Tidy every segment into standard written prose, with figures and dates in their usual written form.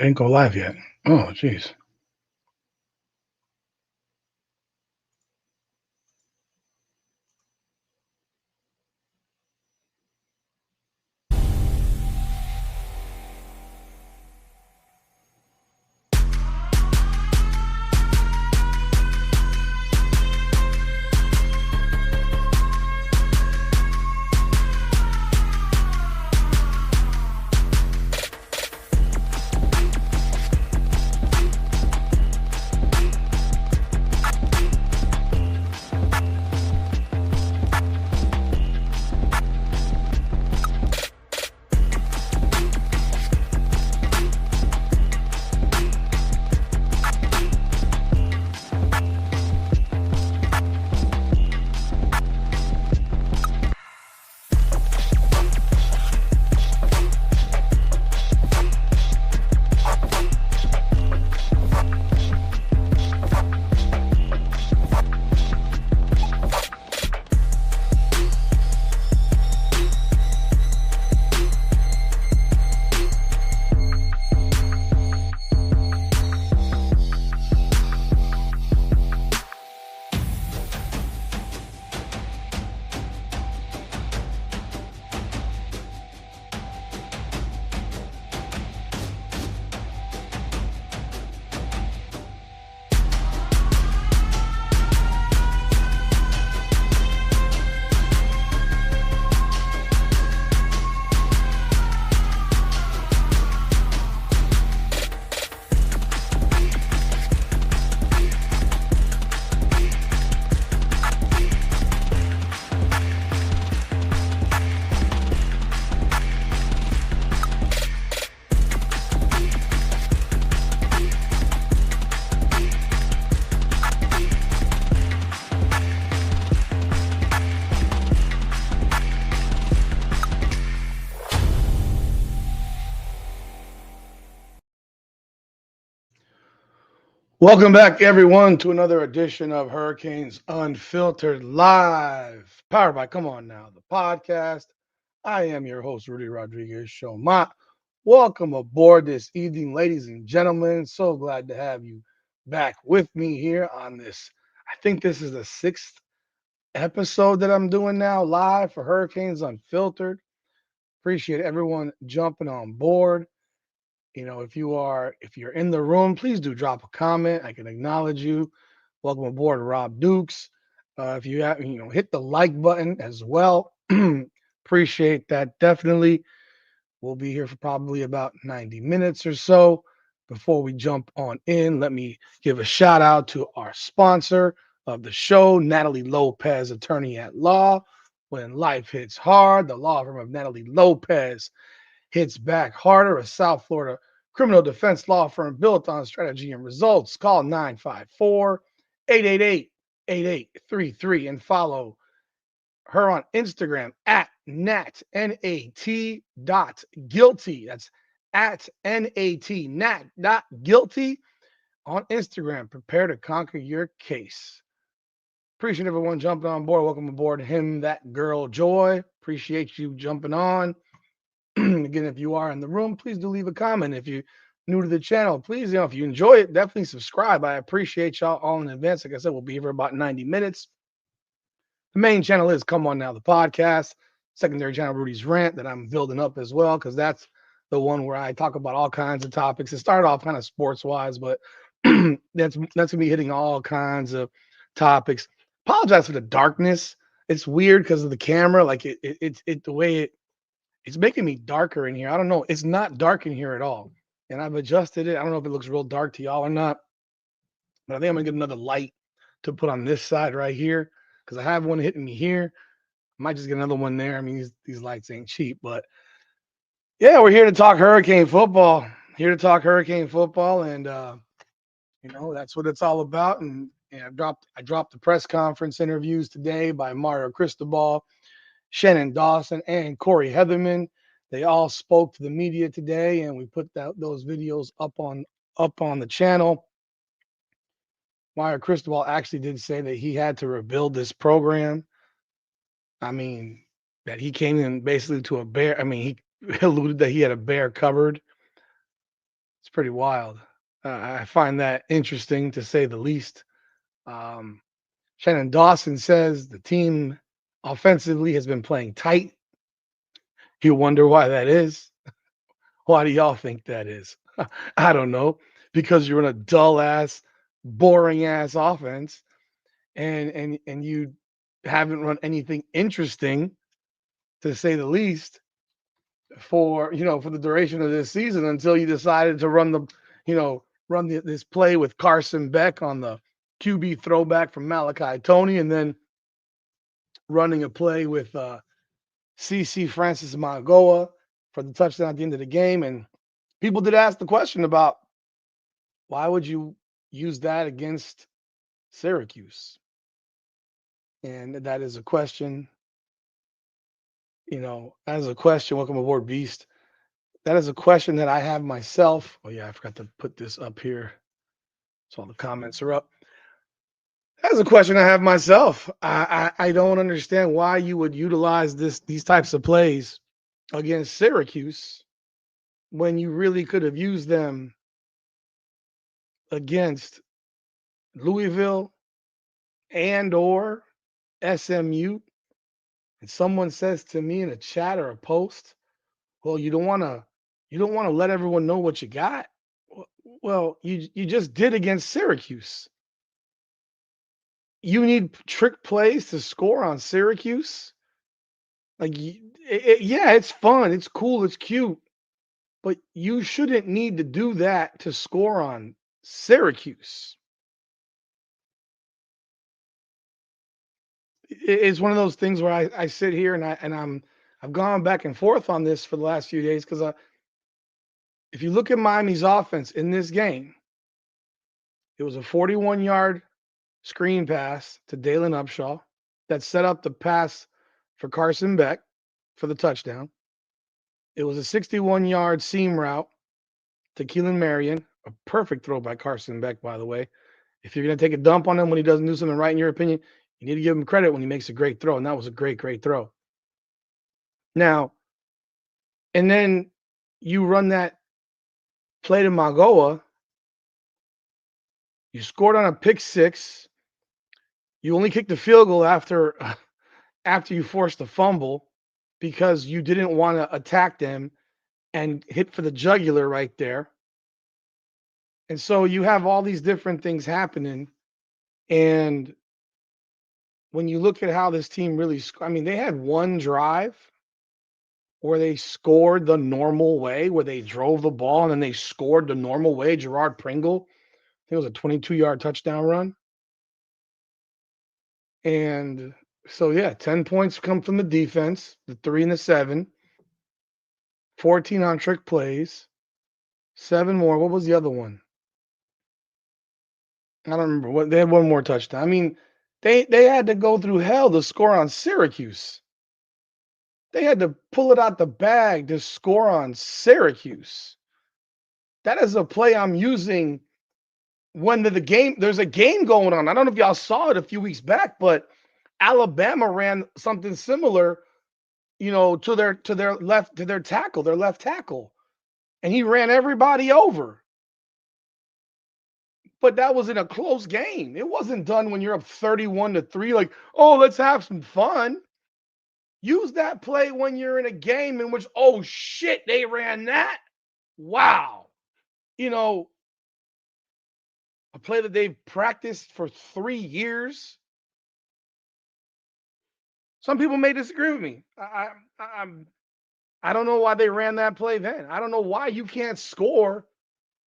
didn't go live yet. Oh, jeez. Welcome back, everyone, to another edition of Hurricanes Unfiltered Live, powered by Come On Now, the podcast. I am your host, Rudy Rodriguez Showma. Welcome aboard this evening, ladies and gentlemen. So glad to have you back with me here on this. I think this is the sixth episode that I'm doing now live for Hurricanes Unfiltered. Appreciate everyone jumping on board. If you're in the room, please do drop a comment. I can acknowledge you. Welcome aboard, Rob Dukes. If you have, hit the like button as well. Appreciate that definitely. We'll be here for probably about 90 minutes or so. Before we jump on in, let me give a shout out to our sponsor of the show, Natalie Lopez, attorney at law. When life hits hard, the law firm of Natalie Lopez hits back harder. A South Florida criminal defense law firm built on strategy and results. Call 954 888 8833 and follow her on Instagram at nat dot guilty. That's at nat dot guilty on Instagram. Prepare to conquer your case. Appreciate everyone jumping on board. Welcome aboard, him, that girl, Joy. Appreciate you jumping on. Again, if you are in the room, please do leave a comment. If you're new to the channel, please, if you enjoy it, definitely subscribe. I appreciate y'all all in advance. Like I said, we'll be here for about 90 minutes. The main channel is Come On Now, the podcast. Secondary channel, Rudy's Rant, that I'm building up as well, because that's the one where I talk about all kinds of topics. It started off kind of sports-wise, but that's going to be hitting all kinds of topics. Apologize for the darkness. It's weird because of the camera. Like the way it's making me darker in here. I don't know. It's not dark in here at all. And I've adjusted it. I don't know if it looks real dark to y'all or not, but I think I'm gonna get another light to put on this side right here because I have one hitting me here. I might just get another one there. I mean, these lights ain't cheap, but yeah, we're here to talk Hurricane football. Here to talk Hurricane football, and that's what it's all about. And I dropped the press conference interviews today by Mario Cristobal, Shannon Dawson, and Corey Heatherman. They all spoke to the media today, and we put those videos up on the channel. Mario Cristobal actually did say that he had to rebuild this program. I mean, that he came in basically to a bare. I mean, he alluded that he had a bare cupboard. It's pretty wild. I find that interesting to say the least. Um, Shannon Dawson says the team offensively has been playing tight. You wonder why that is. Why do y'all think that is? I don't know. Because you're in a dull ass, boring ass offense, and you haven't run anything interesting to say the least for the duration of this season until you decided to run this play with Carson Beck on the QB throwback from Malachi Tony, and then running a play with CC Francis Magoa for the touchdown at the end of the game. And people did ask the question about why would you use that against Syracuse? And that is a question, as a question. Welcome aboard, Beast. That is a question that I have myself. Oh yeah, I forgot to put this up here. So all the comments are up. That's a question I have myself. I don't understand why you would utilize these types of plays against Syracuse when you really could have used them against Louisville and or SMU. And someone says to me in a chat or a post, "Well, you don't want to let everyone know what you got." Well, you just did against Syracuse. You need trick plays to score on Syracuse. Like, yeah, it's fun, it's cool, it's cute, but you shouldn't need to do that to score on Syracuse. It's one of those things where I sit here I've gone back and forth on this for the last few days because if you look at Miami's offense in this game, it was a 41-yard screen pass to Dalen Upshaw that set up the pass for Carson Beck for the touchdown. It was a 61-yard seam route to Keelan Marion, a perfect throw by Carson Beck, by the way. If you're going to take a dump on him when he doesn't do something right, in your opinion, you need to give him credit when he makes a great throw. And that was a great, great throw. Now, and then you run that play to Magoa. You scored on a pick six. You only kicked the field goal after you forced the fumble because you didn't want to attack them and hit for the jugular right there. And so you have all these different things happening. And when you look at how this team really, I mean, they had one drive where they scored the normal way, where they drove the ball and then they scored the normal way. Gerard Pringle, I think it was a 22-yard touchdown run. And so, yeah, 10 points come from the defense, the 3 and the 7, 14 on trick plays, 7 more. What was the other one? I don't remember. What they had one more touchdown. I mean, they had to go through hell to score on Syracuse. They had to pull it out the bag to score on Syracuse. That is a play I'm using when there's a game going on. I don't know if y'all saw it a few weeks back, but Alabama ran something similar, to their tackle, their left tackle, and he ran everybody over. But that was in a close game. It wasn't done when you're up 31-3, like, oh, let's have some fun. Use that play when you're in a game in which, oh shit, they ran that. Wow. You know, a play that they've practiced for 3 years. Some people may disagree with me. I don't know why they ran that play then. I don't know why you can't score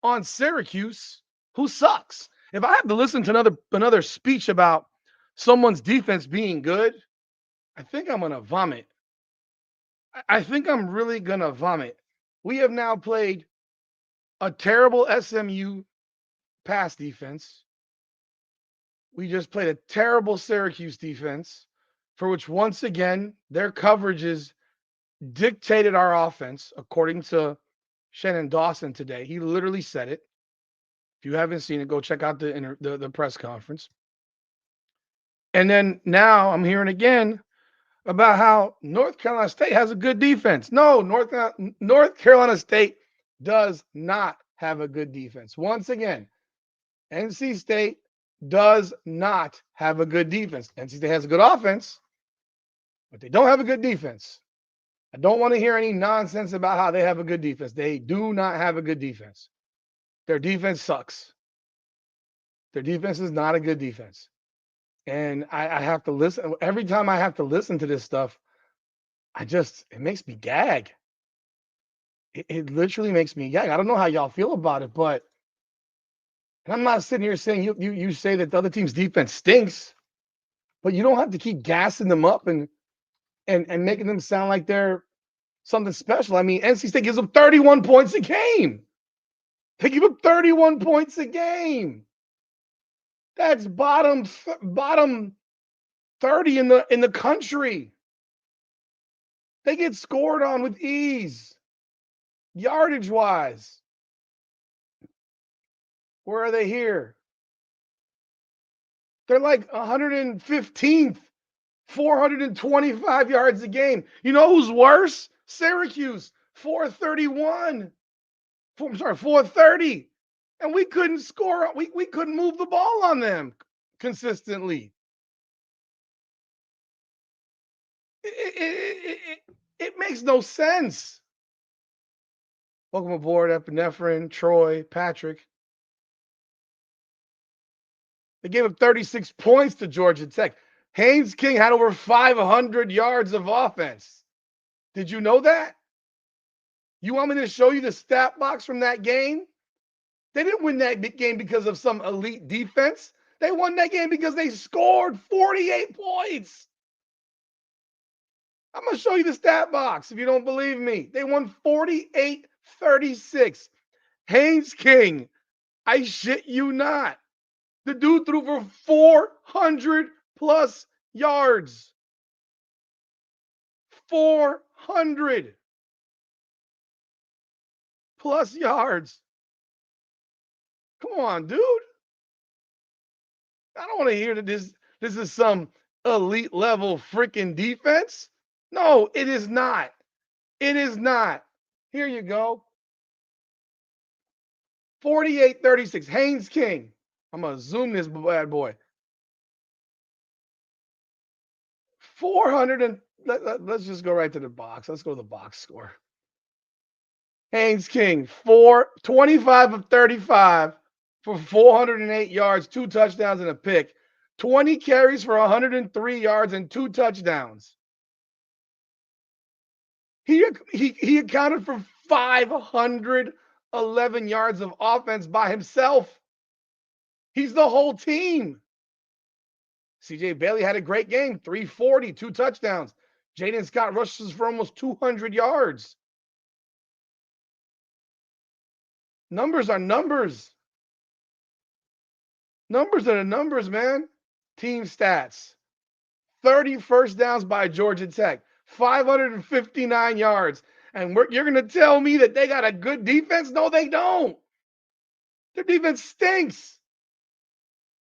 on Syracuse, who sucks. If I have to listen to another speech about someone's defense being good, I think I'm gonna vomit. I think I'm really gonna vomit. We have now played a terrible SMU pass defense. We just played a terrible Syracuse defense, for which once again their coverages dictated our offense, according to Shannon Dawson today. He literally said it. If you haven't seen it, go check out the press conference. And then now I'm hearing again about how North Carolina State has a good defense. No, North Carolina State does not have a good defense. Once again, NC State does not have a good defense. NC State has a good offense, but they don't have a good defense. I don't want to hear any nonsense about how they have a good defense. They do not have a good defense. Their defense sucks. Their defense is not a good defense. And I have to listen. Every time I have to listen to this stuff, it makes me gag. It literally makes me gag. I don't know how y'all feel about it, but and I'm not sitting here saying you say that the other team's defense stinks, but you don't have to keep gassing them up and making them sound like they're something special. I mean, NC State gives them 31 points a game. They give them 31 points a game. That's bottom 30 in the country. They get scored on with ease, yardage wise. Where are they here? They're like 115th, 425 yards a game. You know who's worse? Syracuse, 431. I'm sorry, 430. And we couldn't score. We couldn't move the ball on them consistently. It makes no sense. Welcome aboard, Epinephrine, Troy, Patrick. They gave up 36 points to Georgia Tech. Haynes King had over 500 yards of offense. Did you know that? You want me to show you the stat box from that game? They didn't win that game because of some elite defense. They won that game because they scored 48 points. I'm going to show you the stat box if you don't believe me. They won 48-36. Haynes King, I shit you not. The dude threw for 400 plus yards. 400 plus yards. Come on, dude. I don't want to hear that this is some elite level freaking defense. No, it is not. It is not. Here you go. 48-36. Haynes King. I'm going to zoom this bad boy. 400 and let's just go right to the box. Let's go to the box score. Haynes King, 25 of 35 for 408 yards, 2 touchdowns and a pick. 20 carries for 103 yards and 2 touchdowns. He accounted for 511 yards of offense by himself. He's the whole team. CJ Bailey had a great game, 340, 2 touchdowns. Jaden Scott rushes for almost 200 yards. Numbers are numbers. Numbers are the numbers, man. Team stats. 30 first downs by Georgia Tech. 559 yards. And you're going to tell me that they got a good defense? No, they don't. Their defense stinks.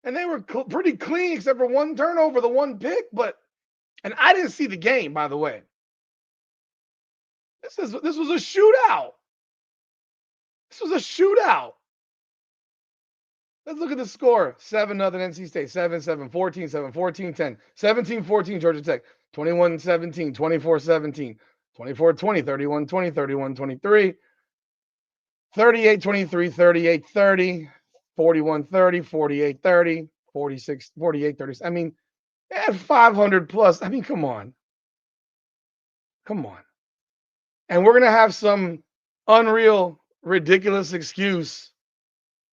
And they were pretty clean except for one turnover, the one pick. And I didn't see the game, by the way. This was a shootout. This was a shootout. Let's look at the score. 7-0 NC State. 7-7, 14-7, 14-10, 17-14 Georgia Tech, 21-17, 24-17, 24-20, 31-20, 31-23, 38-23, 38-30, 41-30, 48-30, 46, 48-30. I mean, they had 500 plus. I mean, come on. Come on. And we're going to have some unreal, ridiculous excuse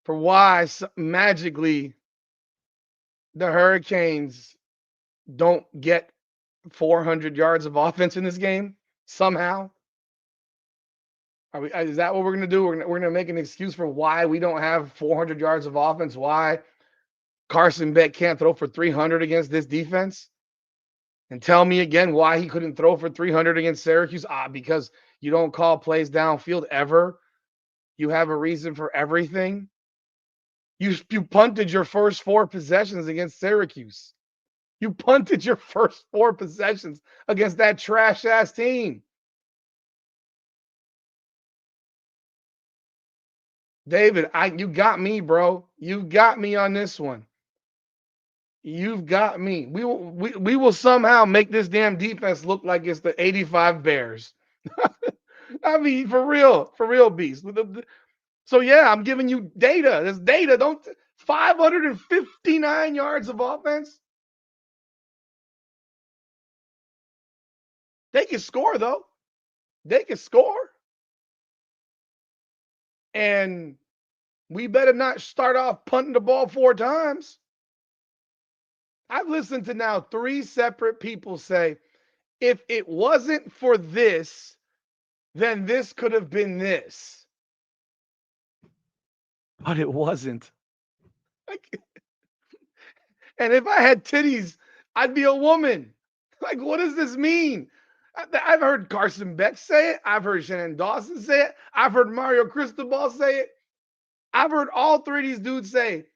for why magically the Hurricanes don't get 400 yards of offense in this game somehow. Is that what we're going to do? We're going to make an excuse for why we don't have 400 yards of offense, why Carson Beck can't throw for 300 against this defense? And tell me again why he couldn't throw for 300 against Syracuse? Because you don't call plays downfield ever. You have a reason for everything. You punted your first 4 possessions against Syracuse. You punted your first 4 possessions against that trash-ass team. David, you got me, bro. You got me on this one. You've got me. We will somehow make this damn defense look like it's the 85 Bears. I mean, for real, beast. So yeah, I'm giving you data. There's data. Don't 559 yards of offense. They can score though. They can score, and we better not start off punting the ball 4 times. I've listened to now 3 separate people say, if it wasn't for this, then this could have been this. But it wasn't. And if I had titties, I'd be a woman. Like, what does this mean? I've heard Carson Beck say it. I've heard Shannon Dawson say it. I've heard Mario Cristobal say it. I've heard all 3 of these dudes say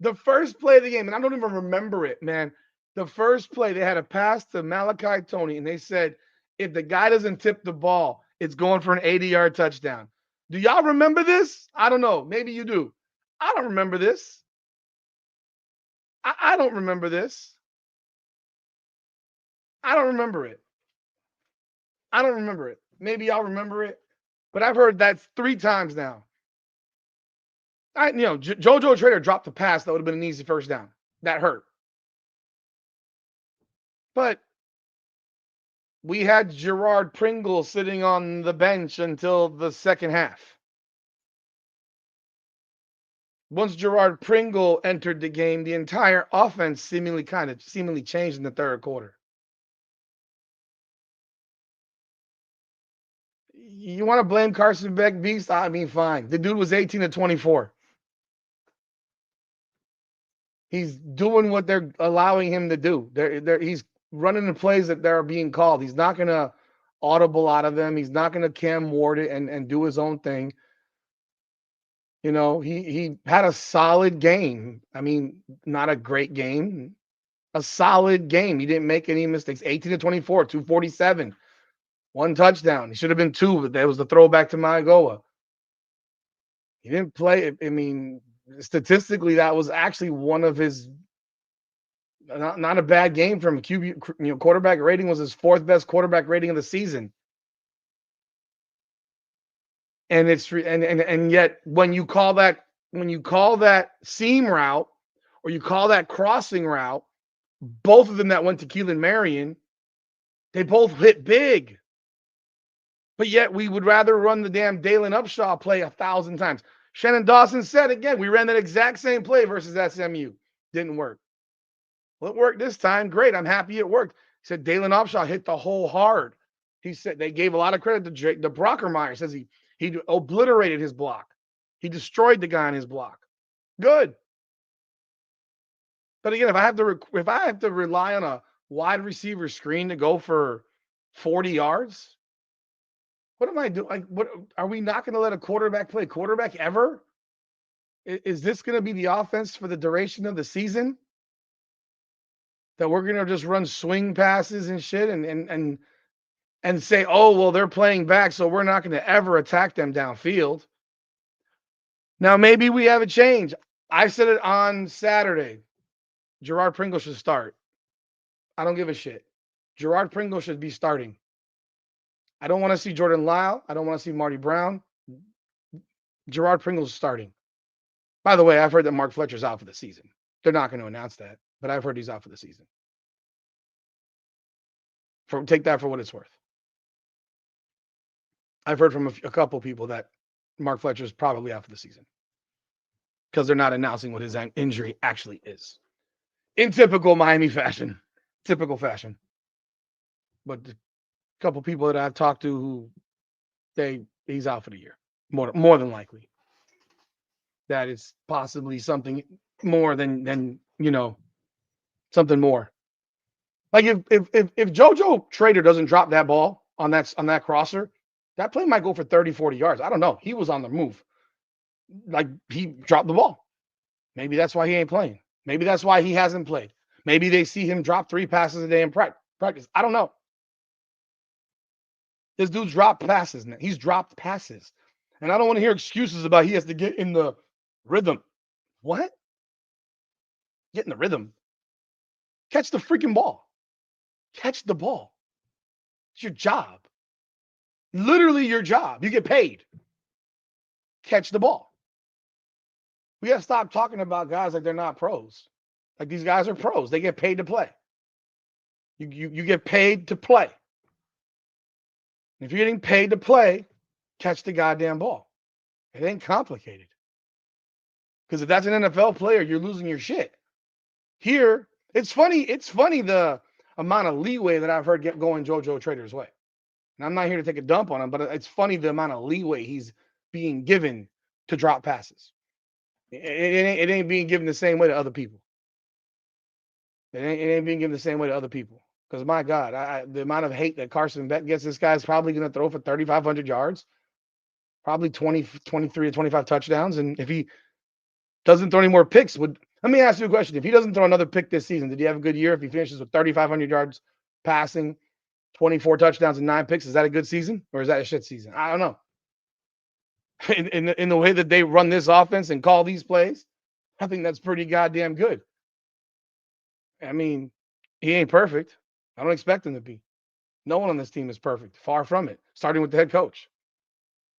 the first play of the game, and I don't even remember it, man. The first play, they had a pass to Malachi Tony, and they said, if the guy doesn't tip the ball, it's going for an 80-yard touchdown. Do y'all remember this? I don't know. Maybe you do. I don't remember this. I don't remember this. I don't remember it. I don't remember it. Maybe y'all remember it, but I've heard that 3 times now. JoJo Trader dropped the pass that would have been an easy first down. That hurt. But we had Gerard Pringle sitting on the bench until the second half. Once Gerard Pringle entered the game, the entire offense seemingly changed in the third quarter. You want to blame Carson Beck, beast? I mean, fine. The dude was 18 to 24. He's doing what they're allowing him to do. He's running the plays that they're being called. He's not going to audible out of them. He's not going to Cam Ward it and do his own thing. You know, he had a solid game. I mean, not a great game. A solid game. He didn't make any mistakes. 18 to 24, 247. 1 touchdown. He should have been 2, but that was the throwback to Maigoa. He didn't play. I mean, statistically, that was actually one of his not a bad game from QB. Quarterback rating was his 4th best quarterback rating of the season. And yet when you call that seam route or you call that crossing route, both of them that went to Keelan Marion, they both hit big. But yet we would rather run the damn Dalen Upshaw play 1,000 times. Shannon Dawson said again, we ran that exact same play versus SMU. Didn't work. Well, it worked this time. Great. I'm happy it worked. He said Dalen Upshaw hit the hole hard. He said they gave a lot of credit to Jake. The Brockermeyer says he obliterated his block. He destroyed the guy on his block. Good. But again, if I have to rely on a wide receiver screen to go for 40 yards, what am I doing? Like, what are we not going to let a quarterback play quarterback ever? Is this going to be the offense for the duration of the season? That we're going to just run swing passes and shit and say, oh, well, they're playing back, so we're not going to ever attack them downfield. Now, maybe we have a change. I said it on Saturday. Gerard Pringle should start. I don't give a shit. Gerard Pringle should be starting. I don't want to see Jordan Lyle. I don't want to see Marty Brown. Gerard Pringle's starting. By the way, I've heard that Mark Fletcher's out for the season. They're not going to announce that, but I've heard he's out for the season. Take that for what it's worth. I've heard from a couple people that Mark Fletcher's probably out for the season because they're not announcing what his injury actually is. In typical Miami fashion. Typical fashion. But a couple people that I've talked to who he's out for the year. More than likely. That is possibly something more than something more. Like if JoJo Trader doesn't drop that ball on that crosser, that play might go for 30, 40 yards. I don't know. He was on the move. Like, he dropped the ball. Maybe that's why he ain't playing. Maybe that's why he hasn't played. Maybe they see him drop 3 passes a day in practice. I don't know. This dude's dropped passes. He's dropped passes. And I don't want to hear excuses about he has to get in the rhythm. What? Get in the rhythm. Catch the freaking ball. Catch the ball. It's your job. Literally your job. You get paid. Catch the ball. We got to stop talking about guys like they're not pros. Like these guys are pros. They get paid to play. You get paid to play. If you're getting paid to play, catch the goddamn ball. It ain't complicated. Because if that's an NFL player, you're losing your shit. Here, it's funny. It's funny the amount of leeway that I've heard get going JoJo Trader's way. And I'm not here to take a dump on him, but it's funny the amount of leeway he's being given to drop passes. It ain't being given the same way to other people. It ain't being given the same way to other people. Because my God, the amount of hate that Carson Beck gets, this guy's probably going to throw for 3,500 yards, probably 20, 23 to 25 touchdowns. And if he doesn't throw any more picks, let me ask you a question. If he doesn't throw another pick this season, did he have a good year? If he finishes with 3,500 yards passing, 24 touchdowns and 9 picks, is that a good season or is that a shit season? I don't know. In the way that they run this offense and call these plays, I think that's pretty goddamn good. I mean, he ain't perfect. I don't expect him to be. No one on this team is perfect. Far from it. Starting with the head coach,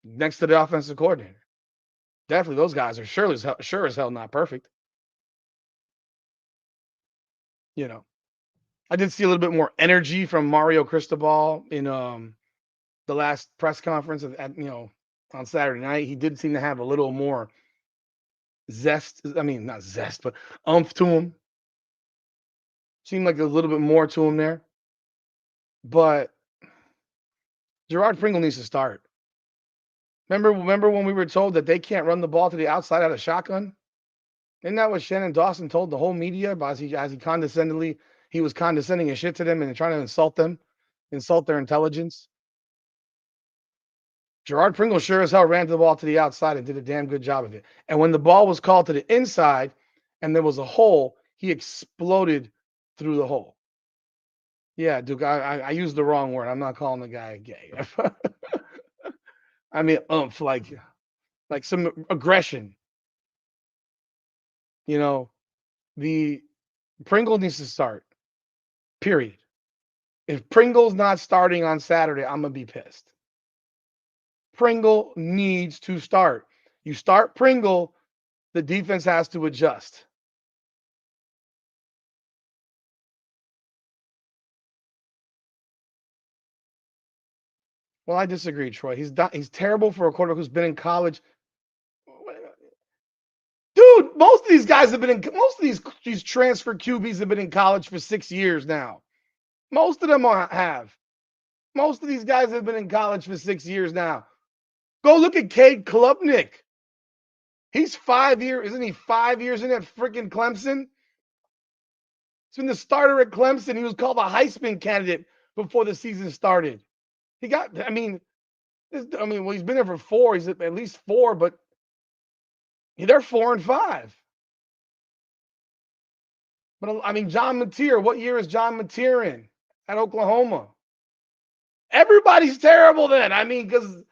next to the offensive coordinator. Definitely, those guys are sure as hell not perfect. You know, I did see a little bit more energy from Mario Cristobal in the last press conference on Saturday night. He did seem to have a little more zest. I mean, not zest, but umph to him. Seemed like a little bit more to him there. But Gerard Pringle needs to start. Remember when we were told that they can't run the ball to the outside out of shotgun? Isn't that what Shannon Dawson told the whole media as he was condescending and shit to them and trying to insult their intelligence? Gerard Pringle sure as hell ran the ball to the outside and did a damn good job of it. And when the ball was called to the inside and there was a hole, he exploded through the hole. Yeah, Duke, I used the wrong word. I'm not calling the guy gay. I mean, like some aggression. You know, the Pringle needs to start. Period. If Pringle's not starting on Saturday, I'm gonna be pissed. Pringle needs to start. You start Pringle, the defense has to adjust. Well, I disagree, Troy. He's terrible for a quarterback who's been in college. Dude, most of these guys have been in most of these transfer QBs have been in college for 6 years now. Most of them have. Most of these guys have been in college for 6 years now. Go look at Cade Klubnik. He's 5 years, isn't he 5 years in at freaking Clemson? He's been the starter at Clemson. He was called a Heisman candidate before the season started. He got, well, he's been there for 4. He's at least 4, but they're 4-5. But I mean, John Mateer, what year is John Mateer in at Oklahoma? Everybody's terrible then. I mean, because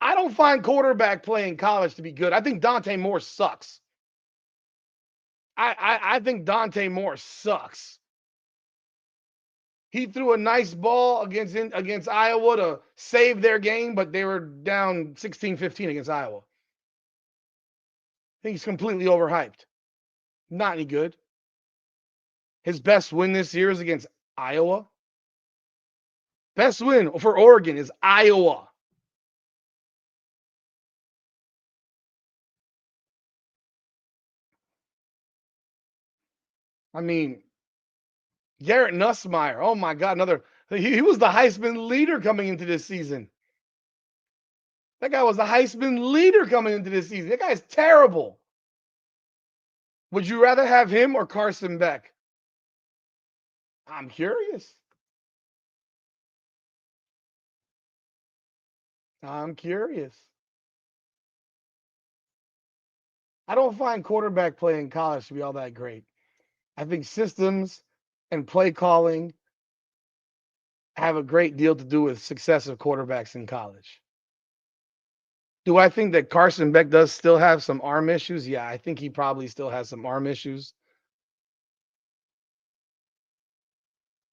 I don't find quarterback play in college to be good. I think Dante Moore sucks. I think Dante Moore sucks. He threw a nice ball against Iowa to save their game, but they were down 16-15 against Iowa. I think he's completely overhyped. Not any good. His best win this year is against Iowa. Best win for Oregon is Iowa. I mean, Garrett Nussmeier. Oh my God, he was the Heisman leader coming into this season. That guy was the Heisman leader coming into this season. That guy's terrible. Would you rather have him or Carson Beck? I'm curious. I'm curious. I don't find quarterback play in college to be all that great. I think systems and play calling have a great deal to do with success of quarterbacks in college. Do I think that Carson Beck does still have some arm issues? Yeah, I think he probably still has some arm issues.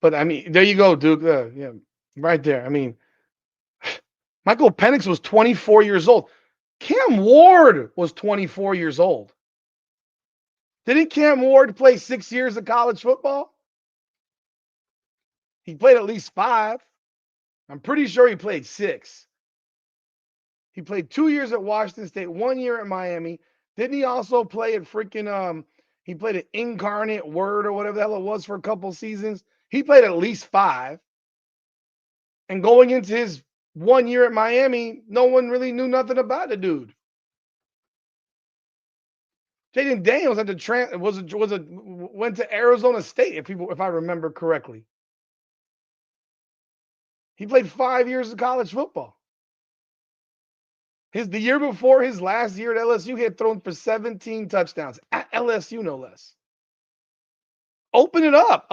But I mean, there you go, Duke. Yeah, right there. I mean, Michael Penix was 24 years old. Cam Ward was 24 years old. Didn't Cam Ward play 6 years of college football? He played at least 5. I'm pretty sure he played 6. He played 2 years at Washington State, 1 year at Miami. Didn't he also play at freaking he played at Incarnate Word or whatever the hell it was for a couple seasons? He played at least 5. And going into his 1 year at Miami, no one really knew nothing about the dude. Jaden Daniels had to went to Arizona State if I remember correctly. He played 5 years of college football. The year before his last year at LSU, he had thrown for 17 touchdowns at LSU, no less. Open it up.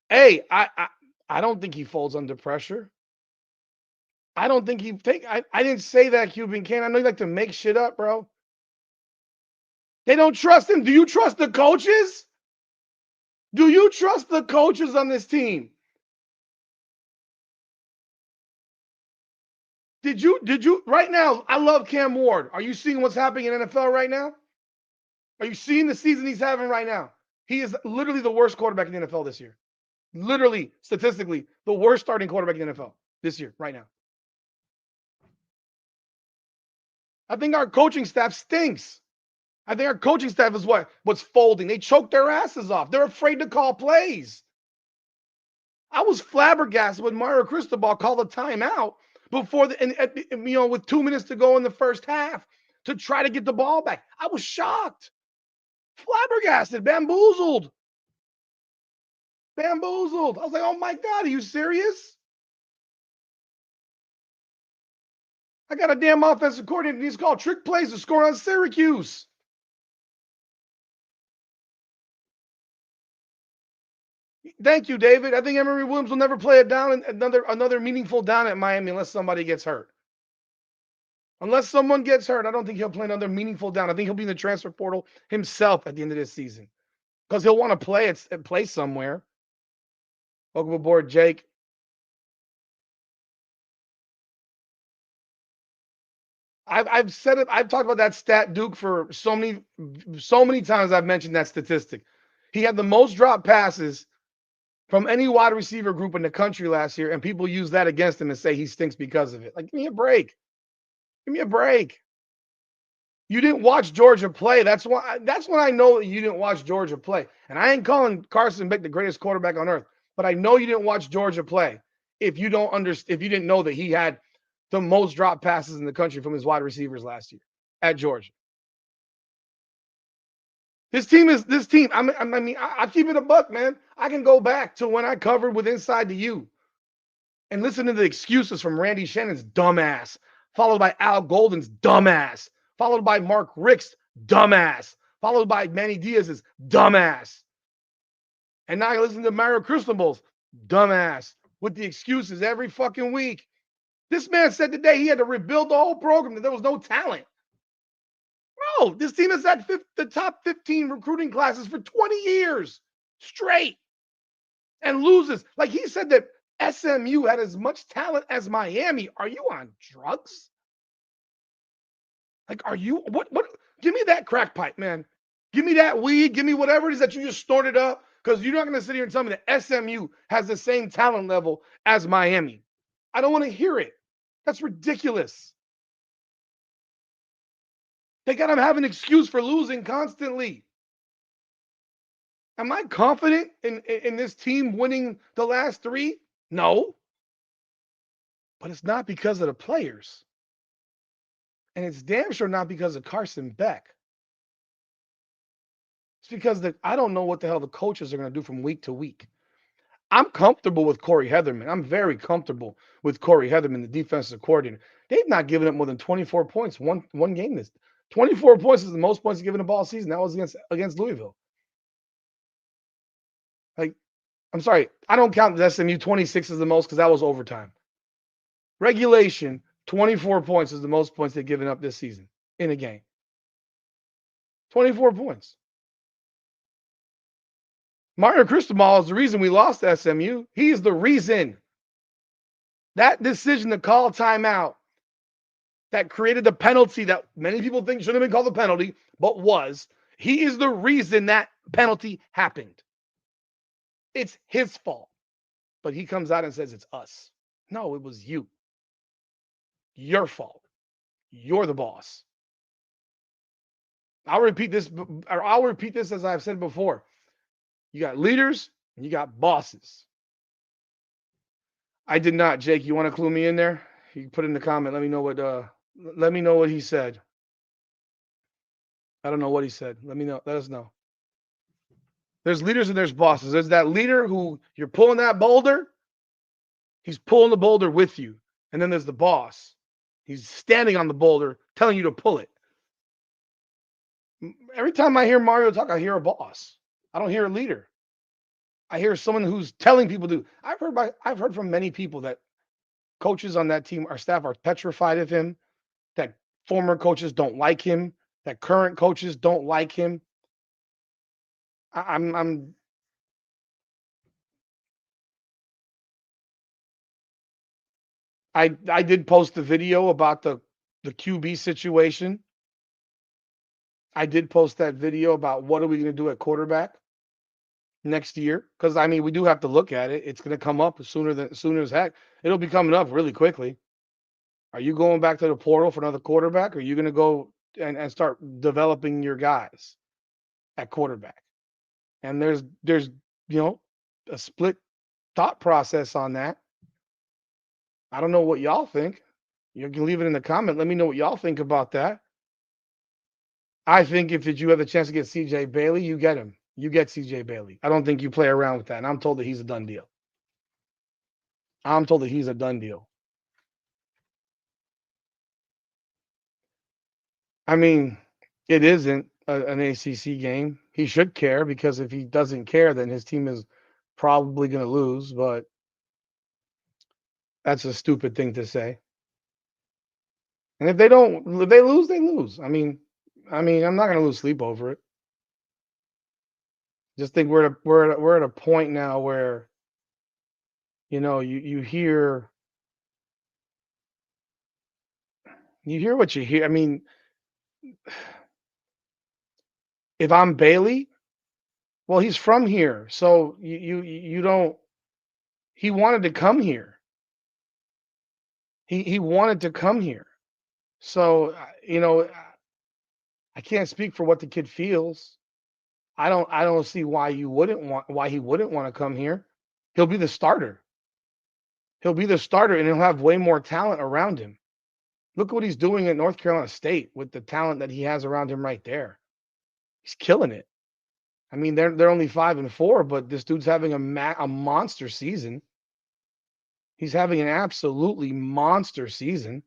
Hey, I don't think he folds under pressure. I don't think I didn't say that, Cuban Can. I know you like to make shit up, bro. They don't trust him. Do you trust the coaches? Do you trust the coaches on this team? Did you right now? I love Cam Ward. Are you seeing what's happening in NFL right now? Are you seeing the season he's having right now? He is literally the worst quarterback in the NFL this year. Literally, statistically, the worst starting quarterback in the NFL this year, right now. I think our coaching staff stinks. I think our coaching staff is what's folding. They choked their asses off. They're afraid to call plays. I was flabbergasted when Mario Cristobal called a timeout before with 2 minutes to go in the first half to try to get the ball back. I was shocked, flabbergasted, bamboozled. I was like, oh my God, are you serious? I got a damn offensive coordinator. He's called trick plays to score on Syracuse. Thank you, David. I think Emory Williams will never play it down another meaningful down at Miami unless somebody gets hurt. Unless someone gets hurt, I don't think he'll play another meaningful down. I think he'll be in the transfer portal himself at the end of this season because he'll want to play somewhere. Welcome aboard, Jake. I've said it. I've talked about that stat, Duke, for so many times. I've mentioned that statistic. He had the most drop passes from any wide receiver group in the country last year, and people use that against him and say he stinks because of it. Like, give me a break. Give me a break. You didn't watch Georgia play. That's when I know that you didn't watch Georgia play. And I ain't calling Carson Beck the greatest quarterback on earth, but I know you didn't watch Georgia play if you didn't know that he had the most drop passes in the country from his wide receivers last year at Georgia. This team. I keep it a buck, man. I can go back to when I covered with Inside the U and listen to the excuses from Randy Shannon's dumbass, followed by Al Golden's dumbass, followed by Mark Richt's dumbass, followed by Manny Diaz's dumbass. And now I listen to Mario Cristobal's dumbass with the excuses every fucking week. This man said today he had to rebuild the whole program, that there was no talent. Bro, this team has had the top 15 recruiting classes for 20 years straight and loses. Like he said that SMU had as much talent as Miami. Are you on drugs? Like, are you what? Give me that crack pipe, man. Give me that weed. Give me whatever it is that you just snorted up. Because you're not going to sit here and tell me that SMU has the same talent level as Miami. I don't want to hear it. That's ridiculous. They got to have an excuse for losing constantly. Am I confident in this team winning the last 3? No. But it's not because of the players. And it's damn sure not because of Carson Beck. It's because I don't know what the hell the coaches are going to do from week to week. I'm comfortable with Corey Heatherman. I'm very comfortable with Corey Heatherman, the defensive coordinator. They've not given up more than 24 points one game. 24 points is the most points given up all season. That was against Louisville. Like, I'm sorry, I don't count the SMU 26 as the most because that was overtime. Regulation, 24 points is the most points they've given up this season in a game. 24 points. Mario Cristobal is the reason we lost to SMU. He is the reason. That decision to call timeout that created the penalty that many people think shouldn't have been called a penalty, but was. He is the reason that penalty happened. It's his fault. But he comes out and says it's us. No, it was you. Your fault. You're the boss. I'll repeat this as I've said before. You got leaders and you got bosses. I did not, Jake. You want to clue me in there? You can put in the comment. Let me know what he said. I don't know what he said. Let me know. Let us know. There's leaders and there's bosses. There's that leader who you're pulling that boulder. He's pulling the boulder with you. And then there's the boss. He's standing on the boulder telling you to pull it. Every time I hear Mario talk, I hear a boss. I don't hear a leader. I hear someone who's telling people to. I've heard from many people that coaches on that team, our staff, are petrified of him, that former coaches don't like him, that current coaches don't like him. I did post a video about the QB situation. I did post that video about what are we going to do at quarterback next year, because I mean we do have to look at it. It's going to come up sooner as heck. It'll be coming up really quickly. Are you going back to the portal for another quarterback? Or are you going to go and start developing your guys at quarterback? And there's a split thought process on that. I don't know what y'all think. You can leave it in the comment. Let me know what y'all think about that. I think if you have the chance to get CJ Bailey, you get him. You get CJ Bailey. I don't think you play around with that. And I'm told that he's a done deal. I mean, it isn't an ACC game. He should care, because if he doesn't care, then his team is probably going to lose. But that's a stupid thing to say. And if they lose, they lose. I mean, I'm not going to lose sleep over it. Just think we're at a point now where, you hear what you hear. I mean, if I'm Bailey, well, he's from here, so you don't. He wanted to come here. He wanted to come here. So I can't speak for what the kid feels. I don't see why he wouldn't want to come here. He'll be the starter. And he'll have way more talent around him. Look what he's doing at North Carolina State with the talent that he has around him right there. He's killing it. I mean, they're only 5-4, but this dude's having a monster season. He's having an absolutely monster season.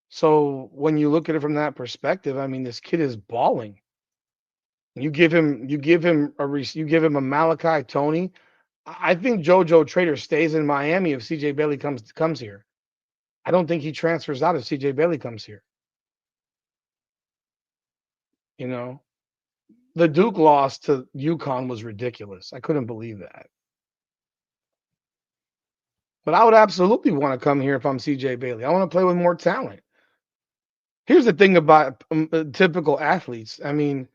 So when you look at it from that perspective, I mean, this kid is balling. You give him a Malachi Tony. I think JoJo Trader stays in Miami if CJ Bailey comes here. I don't think he transfers out if CJ Bailey comes here. The Duke loss to UConn was ridiculous. I couldn't believe that. But I would absolutely want to come here if I'm CJ Bailey. I want to play with more talent. Here's the thing about typical athletes. I mean,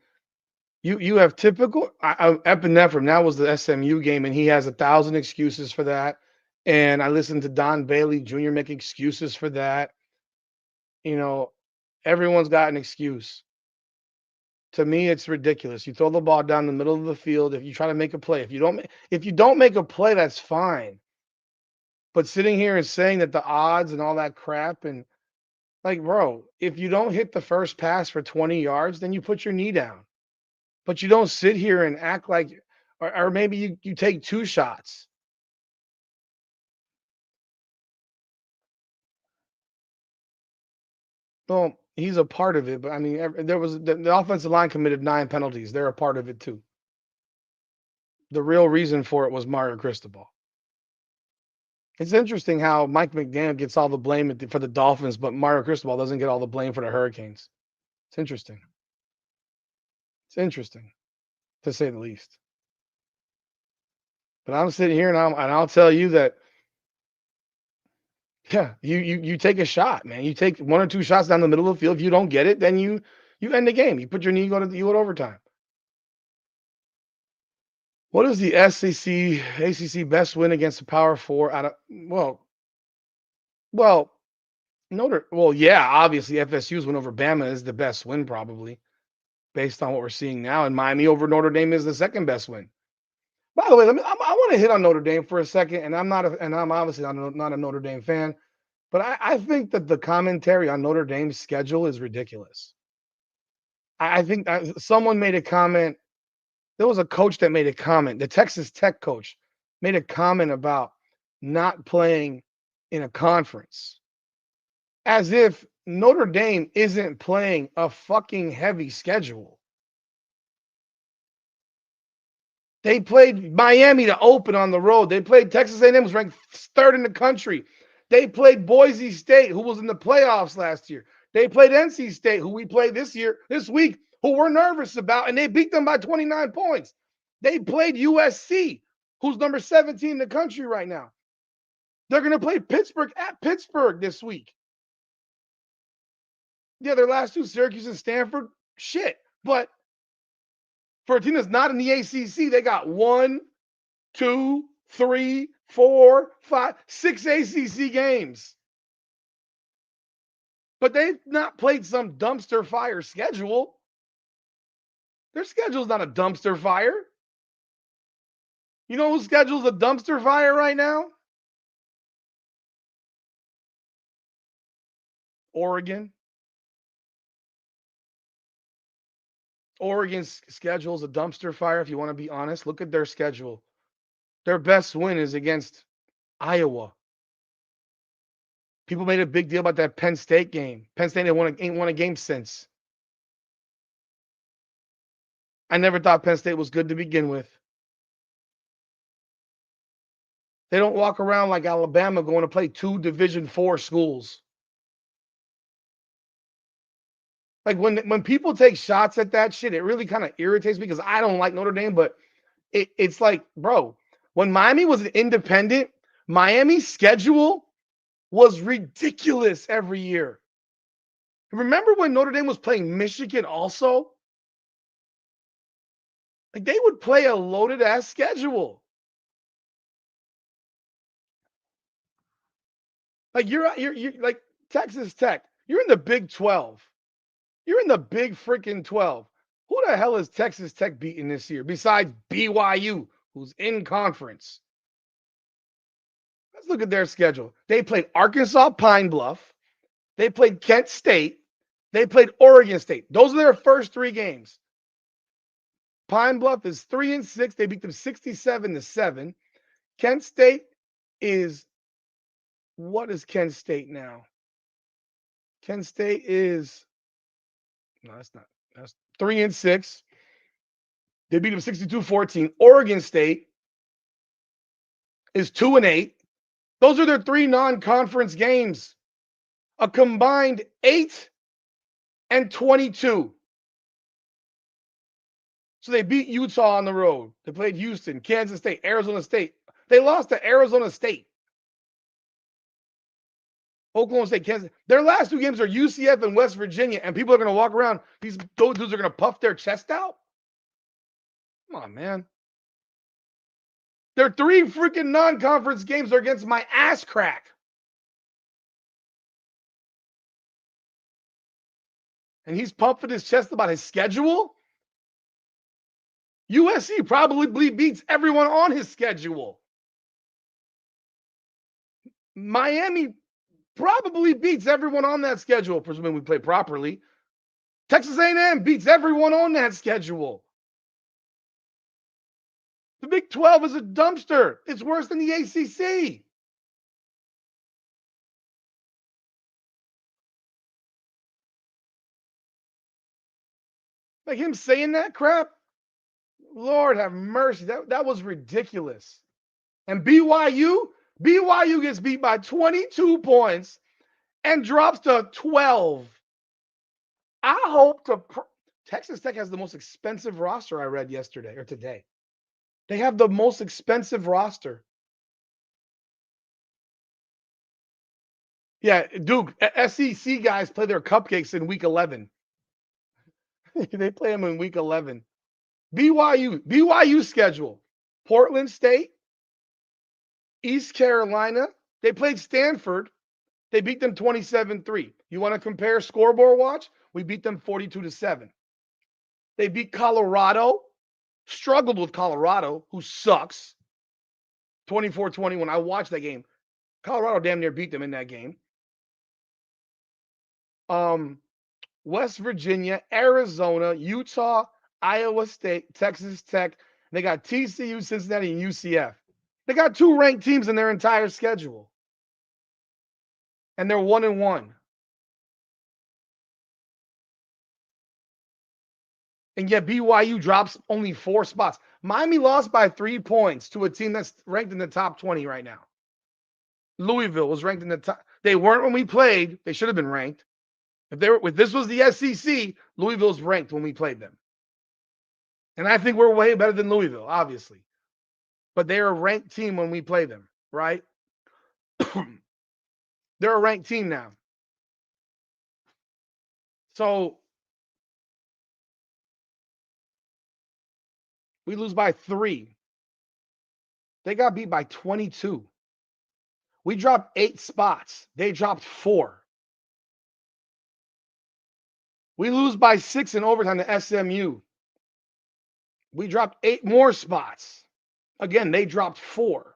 you have typical Epinephrine. That was the SMU game, and he has 1,000 excuses for that. And I listened to Don Bailey Jr. make excuses for that. Everyone's got an excuse. To me, it's ridiculous. You throw the ball down the middle of the field. If you try to make a play, if you don't make a play, that's fine. But sitting here and saying that the odds and all that crap, and like, bro, if you don't hit the first pass for 20 yards, then you put your knee down. But you don't sit here and act like, or maybe you take 2 shots. Well, he's a part of it, but I mean, there was the offensive line committed 9 penalties. They're a part of it too. The real reason for it was Mario Cristobal. It's interesting how Mike McDaniel gets all the blame for the Dolphins, but Mario Cristobal doesn't get all the blame for the Hurricanes. It's interesting. It's interesting, to say the least. But I'm sitting here and I'll tell you that, yeah, you take a shot, man. You take one or two shots down the middle of the field. If you don't get it, then you end the game. You put your knee, you go to overtime. What is the SEC ACC best win against the Power Four out of well yeah, obviously FSU's win over Bama is the best win probably based on what we're seeing now, and Miami over Notre Dame is the second best win. By the way, I want to hit on Notre Dame for a second, and I'm obviously not a Notre Dame fan, but I think that the commentary on Notre Dame's schedule is ridiculous. I think someone made a comment. There was a coach that made a comment. The Texas Tech coach made a comment about not playing in a conference, as if Notre Dame isn't playing a fucking heavy schedule. They played Miami to open on the road. They played Texas A&M, was ranked third in the country. They played Boise State, who was in the playoffs last year. They played NC State, who we played this week, who we're nervous about, and they beat them by 29 points. They played USC, who's number 17 in the country right now. They're going to play Pittsburgh at Pittsburgh this week. Yeah, their last two, Syracuse and Stanford, shit. But for a team that's not in the ACC, they got 1, 2, 3, 4, 5, 6 ACC games. But they've not played some dumpster fire schedule. Their schedule's not a dumpster fire. You know whose schedule's a dumpster fire right now? Oregon. Oregon's schedule is a dumpster fire, if you want to be honest. Look at their schedule. Their best win is against Iowa. People made a big deal about that Penn State game. Penn State ain't won a game since. I never thought Penn State was good to begin with. They don't walk around like Alabama going to play 2 Division IV schools. Like when people take shots at that shit, it really kind of irritates me because I don't like Notre Dame, but it's like, bro, when Miami was an independent, Miami's schedule was ridiculous every year. Remember when Notre Dame was playing Michigan also? Like they would play a loaded ass schedule. Like you're like Texas Tech. You're in the Big 12. You're in the Big freaking 12. Who the hell is Texas Tech beating this year besides BYU, who's in conference? Let's look at their schedule. They played Arkansas Pine Bluff. They played Kent State. They played Oregon State. Those are their first 3 games. Pine Bluff is 3-6. They beat them 67-7. Kent State is, what is Kent State now? Kent State is, no, that's not. That's 3-6. They beat them 62-14. Oregon State is 2-8. Those are their 3 non-conference games. A combined 8-22. So they beat Utah on the road. They played Houston, Kansas State, Arizona State. They lost to Arizona State. Oklahoma State, Kansas. Their last 2 games are UCF and West Virginia, and people are going to walk around. Those dudes are going to puff their chest out. Come on, man. Their 3 freaking non-conference games are against my ass crack. And he's pumping his chest about his schedule? USC probably beats everyone on his schedule. Miami probably beats everyone on that schedule, presuming we play properly. Texas A&M beats everyone on that schedule. The Big 12 is a dumpster. It's worse than the ACC. Like him saying that crap, Lord have mercy. That was ridiculous. And BYU, BYU gets beat by 22 points and drops to 12. I hope to. Texas Tech has the most expensive roster I read yesterday or today. They have the most expensive roster. Yeah, Duke, SEC guys play their cupcakes in week 11. They play them in week 11. BYU schedule. Portland State, East Carolina. They played Stanford. They beat them 27-3. You want to compare scoreboard watch? We beat them 42-7. They beat Colorado. Struggled with Colorado, who sucks. 24-20 when I watched that game. Colorado damn near beat them in that game. West Virginia, Arizona, Utah, Iowa State, Texas Tech. They got TCU, Cincinnati, and UCF. They got 2 ranked teams in their entire schedule. And they're 1-1. And yet BYU drops only 4 spots. Miami lost by 3 points to a team that's ranked in the top 20 right now. Louisville was ranked in the top. They weren't when we played. They should have been ranked. If this was the SEC, Louisville's ranked when we played them. And I think we're way better than Louisville, obviously. But they're a ranked team when we play them, right? They're a ranked team now. So we lose by 3. They got beat by 22. We dropped 8 spots. They dropped 4. We lose by 6 in overtime to SMU. We dropped 8 more spots. Again, they dropped 4.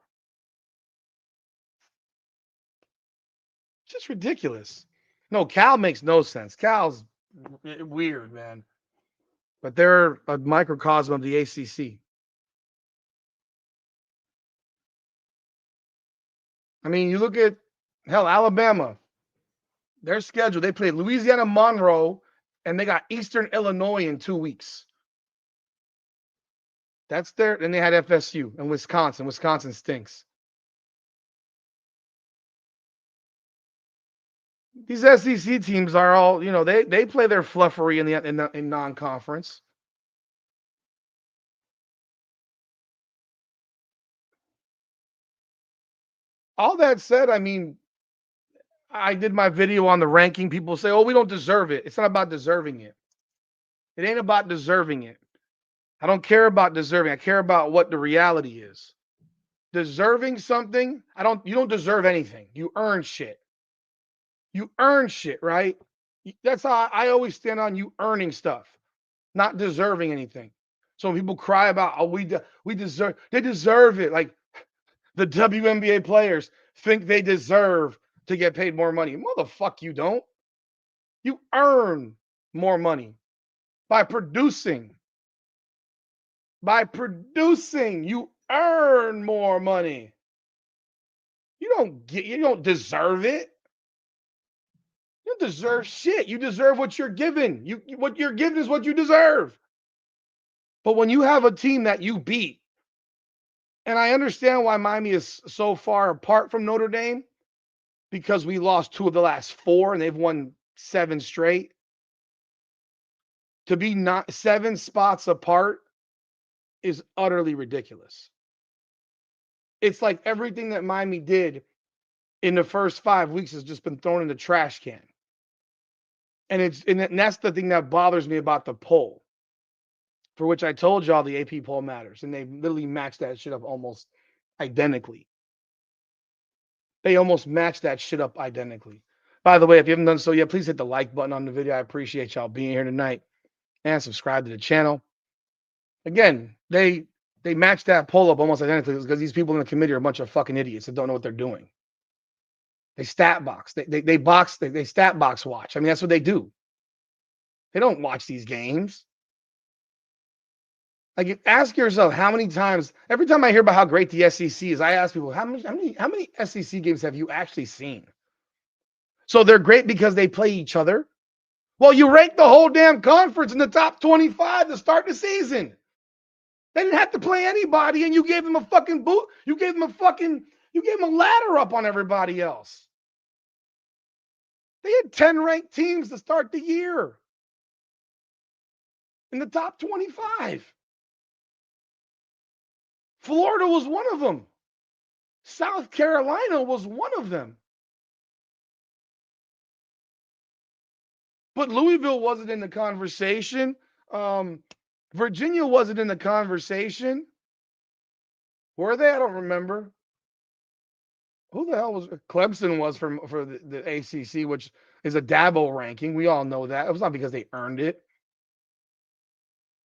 It's just ridiculous. No, Cal makes no sense. Cal's weird, man. But they're a microcosm of the ACC. I mean, you look at, hell, Alabama. Their schedule, they played Louisiana Monroe, and they got Eastern Illinois in 2 weeks. That's their, and they had FSU and Wisconsin. Wisconsin stinks. These SEC teams are all, they play their fluffery in non-conference. All that said, I mean, I did my video on the ranking. People say, oh, we don't deserve it. It's not about deserving it. It ain't about deserving it. I don't care about deserving. I care about what the reality is. Deserving something, you don't deserve anything. You earn shit. You earn shit, right? That's how I always stand on you earning stuff, not deserving anything. So when people cry about, oh, we deserve, they deserve it. Like the WNBA players think they deserve to get paid more money. Motherfuck, you don't. You earn more money by producing. By producing, you earn more money. You don't deserve it. You don't deserve shit. You deserve what you're given. What you're given is what you deserve. But when you have a team that you beat, and I understand why Miami is so far apart from Notre Dame, because we lost 2 of the last 4 and they've won 7 straight. To be not 7 spots apart is utterly ridiculous. It's like everything that Miami did in the first 5 weeks has just been thrown in the trash can. And that's the thing that bothers me about the poll, for which I told y'all the AP poll matters, and they literally matched that shit up almost identically. They almost matched that shit up identically. By the way, if you haven't done so yet, please hit the like button on the video. I appreciate y'all being here tonight, and subscribe to the channel. Again, they matched that poll up almost identically because these people in the committee are a bunch of fucking idiots that don't know what they're doing. They stat box. They stat box watch. I mean, that's what they do. They don't watch these games. Like, ask yourself how many times, every time I hear about how great the SEC is, I ask people, how many SEC games have you actually seen? So they're great because they play each other. Well, you ranked the whole damn conference in the top 25 to start the season. They didn't have to play anybody, and you gave them a fucking boot. You gave them a fucking You gave them a ladder up on everybody else. They had 10 ranked teams to start the year in the top 25. Florida was one of them. South Carolina was one of them. But Louisville wasn't in the conversation. Virginia wasn't in the conversation. Were they? I don't remember. Who the hell was Clemson was for the ACC, which is a Dabo ranking. We all know that. It was not because they earned it.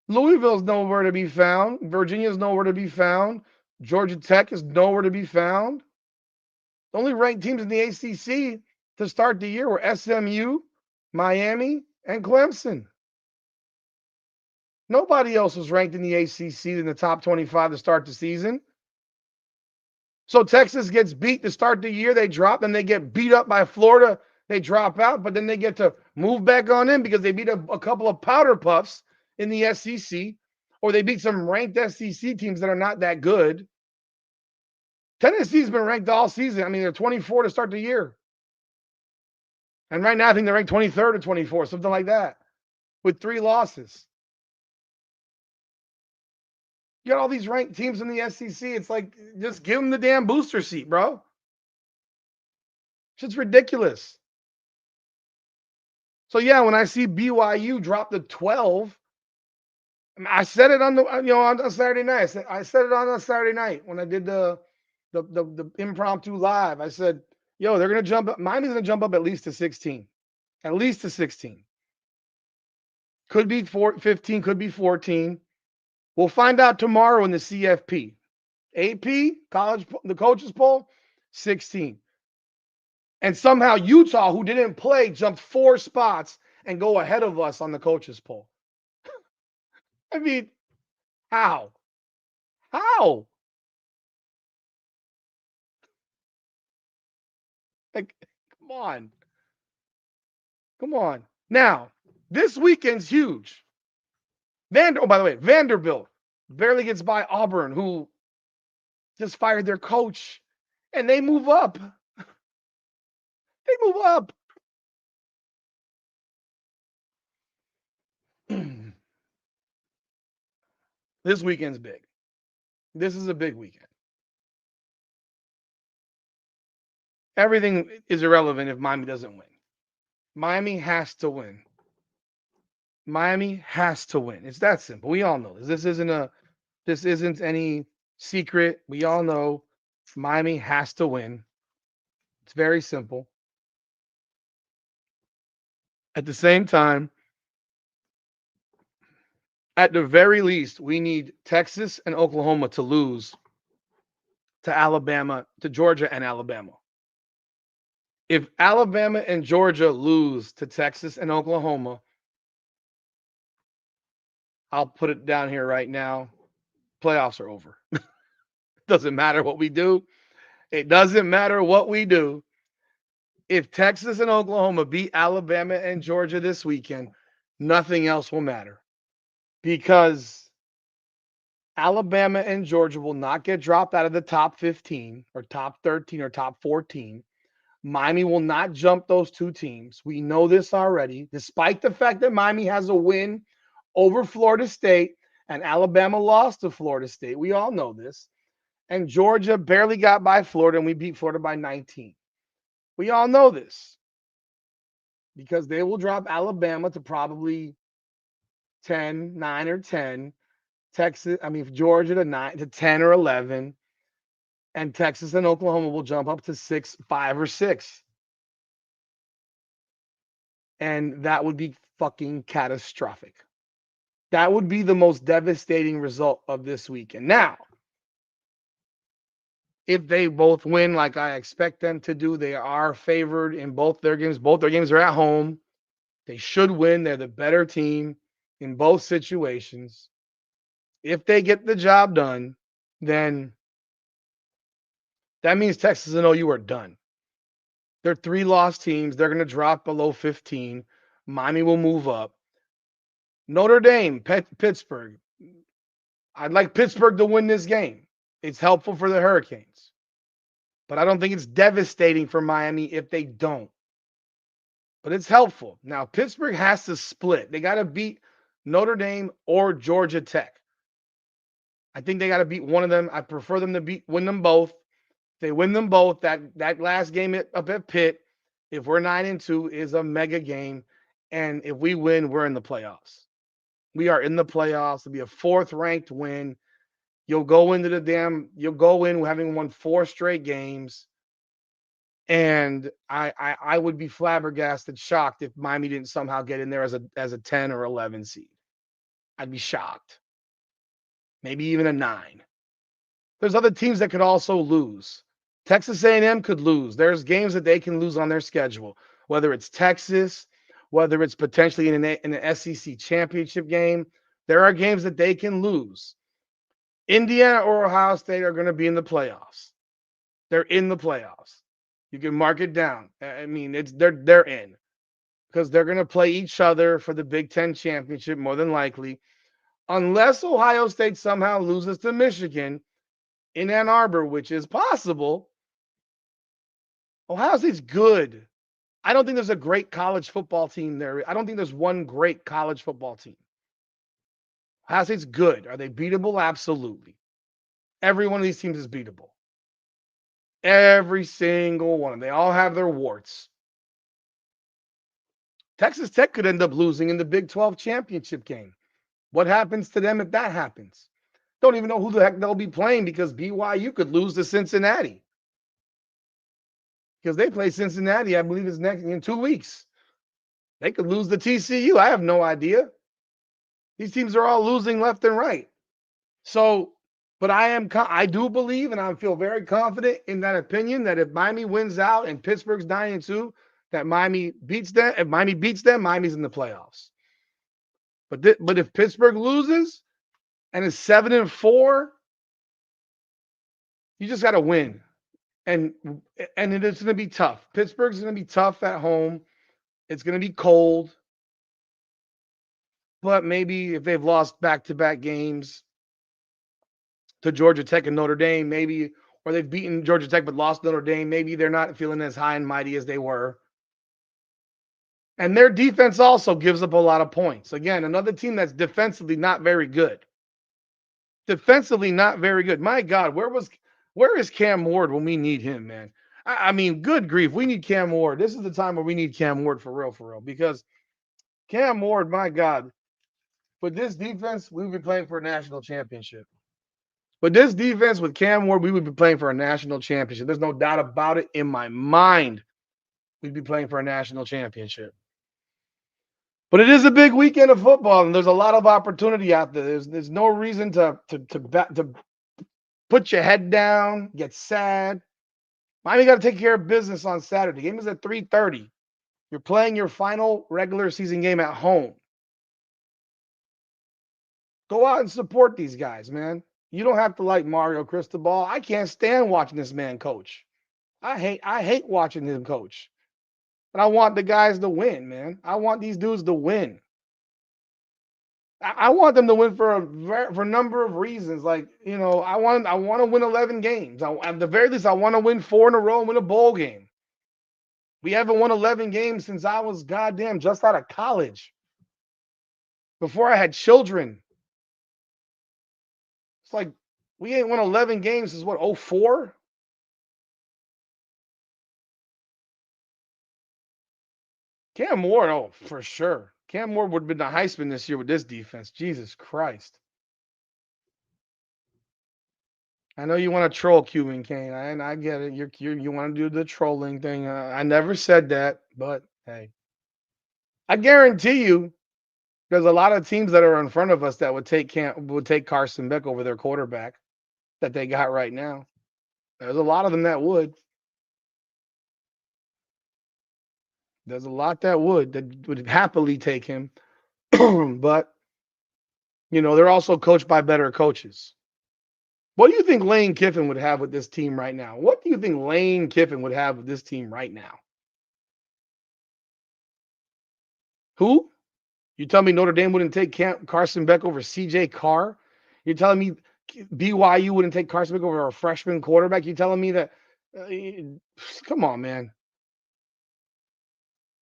Louisville's nowhere to be found. Virginia's nowhere to be found. Georgia Tech is nowhere to be found. The only ranked teams in the ACC to start the year were SMU, Miami, and Clemson. Nobody else was ranked in the ACC in the top 25 to start the season. So Texas gets beat to start the year. They drop, then they get beat up by Florida. They drop out, but then they get to move back on in because they beat a couple of powder puffs in the SEC, or they beat some ranked SEC teams that are not that good. Tennessee's been ranked all season. I mean, they're 24 to start the year. And right now, I think they're ranked 23rd or 24, something like that, with 3 losses. You got all these ranked teams in the SEC. It's like, just give them the damn booster seat, bro. Shit's ridiculous. So, yeah, when I see BYU drop to 12, I said it on on Saturday night. I said it on a Saturday night when I did the impromptu live. I said, yo, they're going to jump up. Miami's going to jump up at least to 16. At least to 16. Could be 15, could be 14. We'll find out tomorrow in the CFP. AP, the coaches poll, 16. And somehow Utah, who didn't play, jumped 4 spots and go ahead of us on the coaches poll. I mean, how? How? Like, come on. Come on. Now, this weekend's huge. Oh, by the way, Vanderbilt barely gets by Auburn, who just fired their coach, and they move up. They move up. This weekend's big. This is a big weekend. Everything is irrelevant if Miami doesn't win. Miami has to win. Miami has to win. It's that simple. We all know this. This isn't any secret. We all know Miami has to win. It's very simple. At the same time, at the very least, we need Texas and Oklahoma to lose to Alabama, to Georgia and Alabama. If Alabama and Georgia lose to Texas and Oklahoma, I'll put it down here right now. Playoffs are over. Doesn't matter what we do. It doesn't matter what we do. If Texas and Oklahoma beat Alabama and Georgia this weekend, nothing else will matter. Because Alabama and Georgia will not get dropped out of the top 15 or top 13 or top 14. Miami will not jump those 2 teams. We know this already, despite the fact that Miami has a win over Florida State and Alabama lost to Florida State. We all know this. And Georgia barely got by Florida, and we beat Florida by 19. We all know this because they will drop Alabama to probably 10, 9 or 10. Georgia to 9 to 10 or 11. And Texas and Oklahoma will jump up to 6, 5 or 6. And that would be fucking catastrophic. That would be the most devastating result of this weekend. Now, if they both win like I expect them to do, they are favored in both their games. Both their games are at home. They should win. They're the better team in both situations. If they get the job done, then that means Texas and OU are done. They're 3-loss teams. They're going to drop below 15. Miami will move up. Notre Dame, Pittsburgh. I'd like Pittsburgh to win this game. It's helpful for the Hurricanes. But I don't think it's devastating for Miami if they don't. But it's helpful. Now, Pittsburgh has to split. They got to beat Notre Dame or Georgia Tech. I think they got to beat one of them. I prefer them to win them both. If they win them both, that last game up at Pitt, if we're 9-2, is a mega game. And if we win, we're in the playoffs. We are in the playoffs. It'll be a fourth ranked win. You'll go in having won 4 straight games. And I would be flabbergasted, shocked if Miami didn't somehow get in there as a 10 or 11 seed. I'd be shocked. Maybe even a 9. There's other teams that could also lose. Texas A&M could lose. There's games that they can lose on their schedule, whether it's Texas, whether it's potentially in an SEC championship game. There are games that they can lose. Indiana or Ohio State are going to be in the playoffs. They're in the playoffs. You can mark it down. I mean, they're in because they're going to play each other for the Big Ten championship more than likely, unless Ohio State somehow loses to Michigan in Ann Arbor, which is possible. Ohio State's good. I don't think there's a great college football team there. I don't think there's one great college football team. Ohio State's good. Are they beatable? Absolutely. Every one of these teams is beatable. Every single one. They all have their warts. Texas Tech could end up losing in the Big 12 championship game. What happens to them if that happens? Don't even know who the heck they'll be playing because BYU could lose to Cincinnati. Because they play Cincinnati, I believe, is next in 2 weeks. They could lose to TCU. I have no idea. These teams are all losing left and right. So, but I do believe, and I feel very confident in that opinion, that if Miami wins out and Pittsburgh's 9-2, that Miami beats them. If Miami beats them, Miami's in the playoffs. But if Pittsburgh loses and is 7-4, you just got to win. And it is going to be tough. Pittsburgh's going to be tough at home. It's going to be cold. But maybe if they've lost back-to-back games to Georgia Tech and Notre Dame, maybe, or they've beaten Georgia Tech but lost Notre Dame, maybe they're not feeling as high and mighty as they were. And their defense also gives up a lot of points. Again, another team that's defensively not very good. Defensively not very good. My God, where is Cam Ward when we need him, man? I mean, good grief, we need Cam Ward. This is the time where we need Cam Ward for real, because Cam Ward, my God, with this defense, we would be playing for a national championship. With this defense, with Cam Ward, we would be playing for a national championship. There's no doubt about it in my mind. We'd be playing for a national championship. But it is a big weekend of football, and there's a lot of opportunity out there. There's no reason to put your head down, get sad. Miami got to take care of business on Saturday. The game is at 3:30. You're playing your final regular season game at home. Go out and support these guys, man. You don't have to like Mario Cristobal. I can't stand watching this man coach. I hate watching him coach. But I want the guys to win, man. I want these dudes to win. I want them to win for a number of reasons. Like, I want to win 11 games. At the very least, I want to win 4 in a row and win a bowl game. We haven't won 11 games since I was goddamn just out of college. Before I had children. It's like we ain't won 11 games since what, 04? Cam Ward, oh, for sure. Cam Ward would have been the Heisman this year with this defense. Jesus Christ. I know you want to troll Cuban Kane, and I get it. You want to do the trolling thing. I never said that, but hey, I guarantee you, there's a lot of teams that are in front of us that would take Carson Beck over their quarterback that they got right now. There's a lot of them that would. There's a lot that would happily take him, but they're also coached by better coaches. What do you think Lane Kiffin would have with this team right now? What do you think Lane Kiffin would have with this team right now? Who? You tell me Notre Dame wouldn't take Carson Beck over CJ Carr? You're telling me BYU wouldn't take Carson Beck over a freshman quarterback? You're telling me that Come on, man.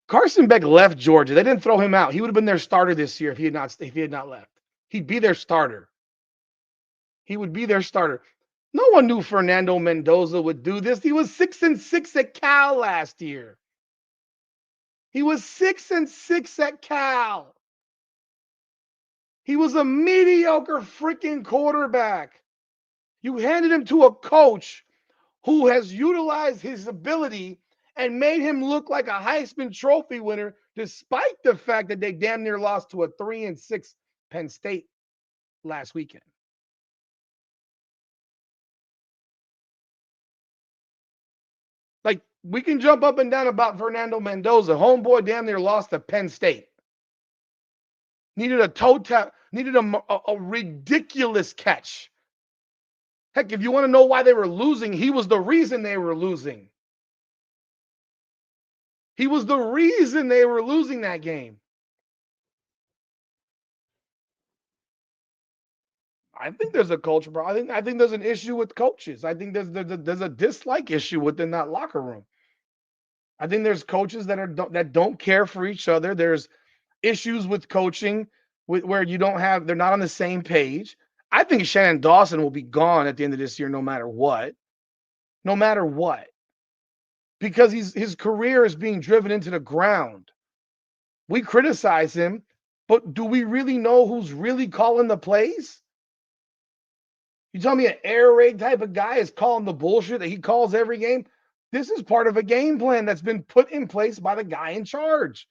Carson Beck left Georgia. They didn't throw him out. He would have been their starter this year if he had not left. He'd be their starter. He would be their starter. No one knew Fernando Mendoza would do this. He was 6-6 at Cal last year. He was 6-6 at Cal. He was a mediocre freaking quarterback. You handed him to a coach who has utilized his ability and made him look like a Heisman Trophy winner, despite the fact that they damn near lost to a 3-6 Penn State last weekend. Like, we can jump up and down about Fernando Mendoza. Homeboy damn near lost to Penn State. Needed a toe tap, needed a ridiculous catch. Heck, if you want to know why they were losing, he was the reason they were losing. He was the reason they were losing that game. I think there's a culture problem. I think there's an issue with coaches. I think there's a dislike issue within that locker room. I think there's coaches that don't care for each other. There's issues with coaching where they're not on the same page. I think Shannon Dawson will be gone at the end of this year, no matter what. No matter what. Because his career is being driven into the ground. We criticize him, but do we really know who's really calling the plays? You tell me an air raid type of guy is calling the bullshit that he calls every game? This is part of a game plan that's been put in place by the guy in charge.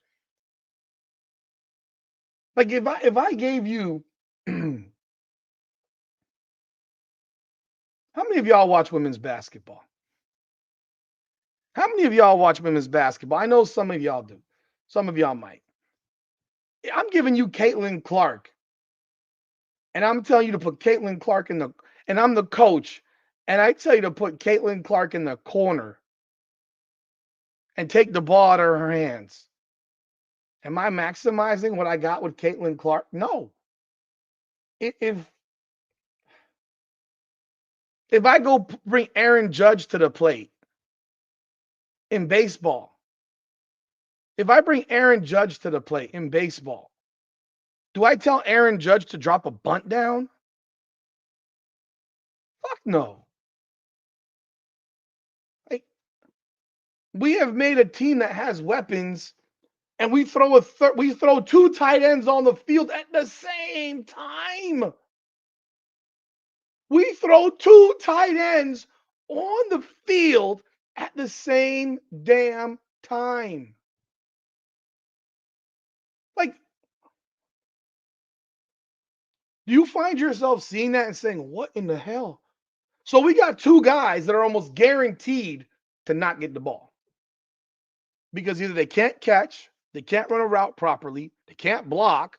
Like if I gave you how many of y'all watch women's basketball? How many of y'all watch women's basketball? I know some of y'all do. Some of y'all might. I'm giving you Caitlin Clark, and I'm telling you to put Caitlin Clark and I'm the coach, and I tell you to put Caitlin Clark in the corner and take the ball out of her hands. Am I maximizing what I got with Caitlin Clark? No. If I go bring Aaron Judge to the plate in baseball, if I bring Aaron Judge to the plate in baseball, do I tell Aaron Judge to drop a bunt down? Fuck no. Like, we have made a team that has weapons, and we throw two tight ends on the field at the same time. We throw two tight ends on the field at the same damn time. Like, do you find yourself seeing that and saying, what in the hell? So we got two guys that are almost guaranteed to not get the ball because either they can't catch, they can't run a route properly, they can't block.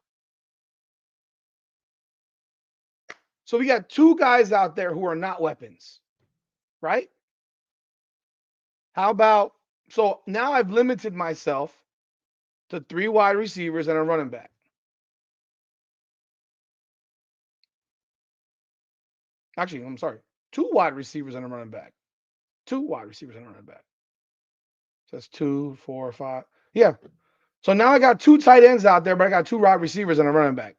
So we got two guys out there who are not weapons, right? How about, so now I've limited myself to 3 wide receivers and a running back. Actually, I'm sorry, 2 wide receivers and a running back. 2 wide receivers and a running back. So that's 2, 4, 5. Yeah. So now I got 2 tight ends out there, but I got 2 wide receivers and a running back.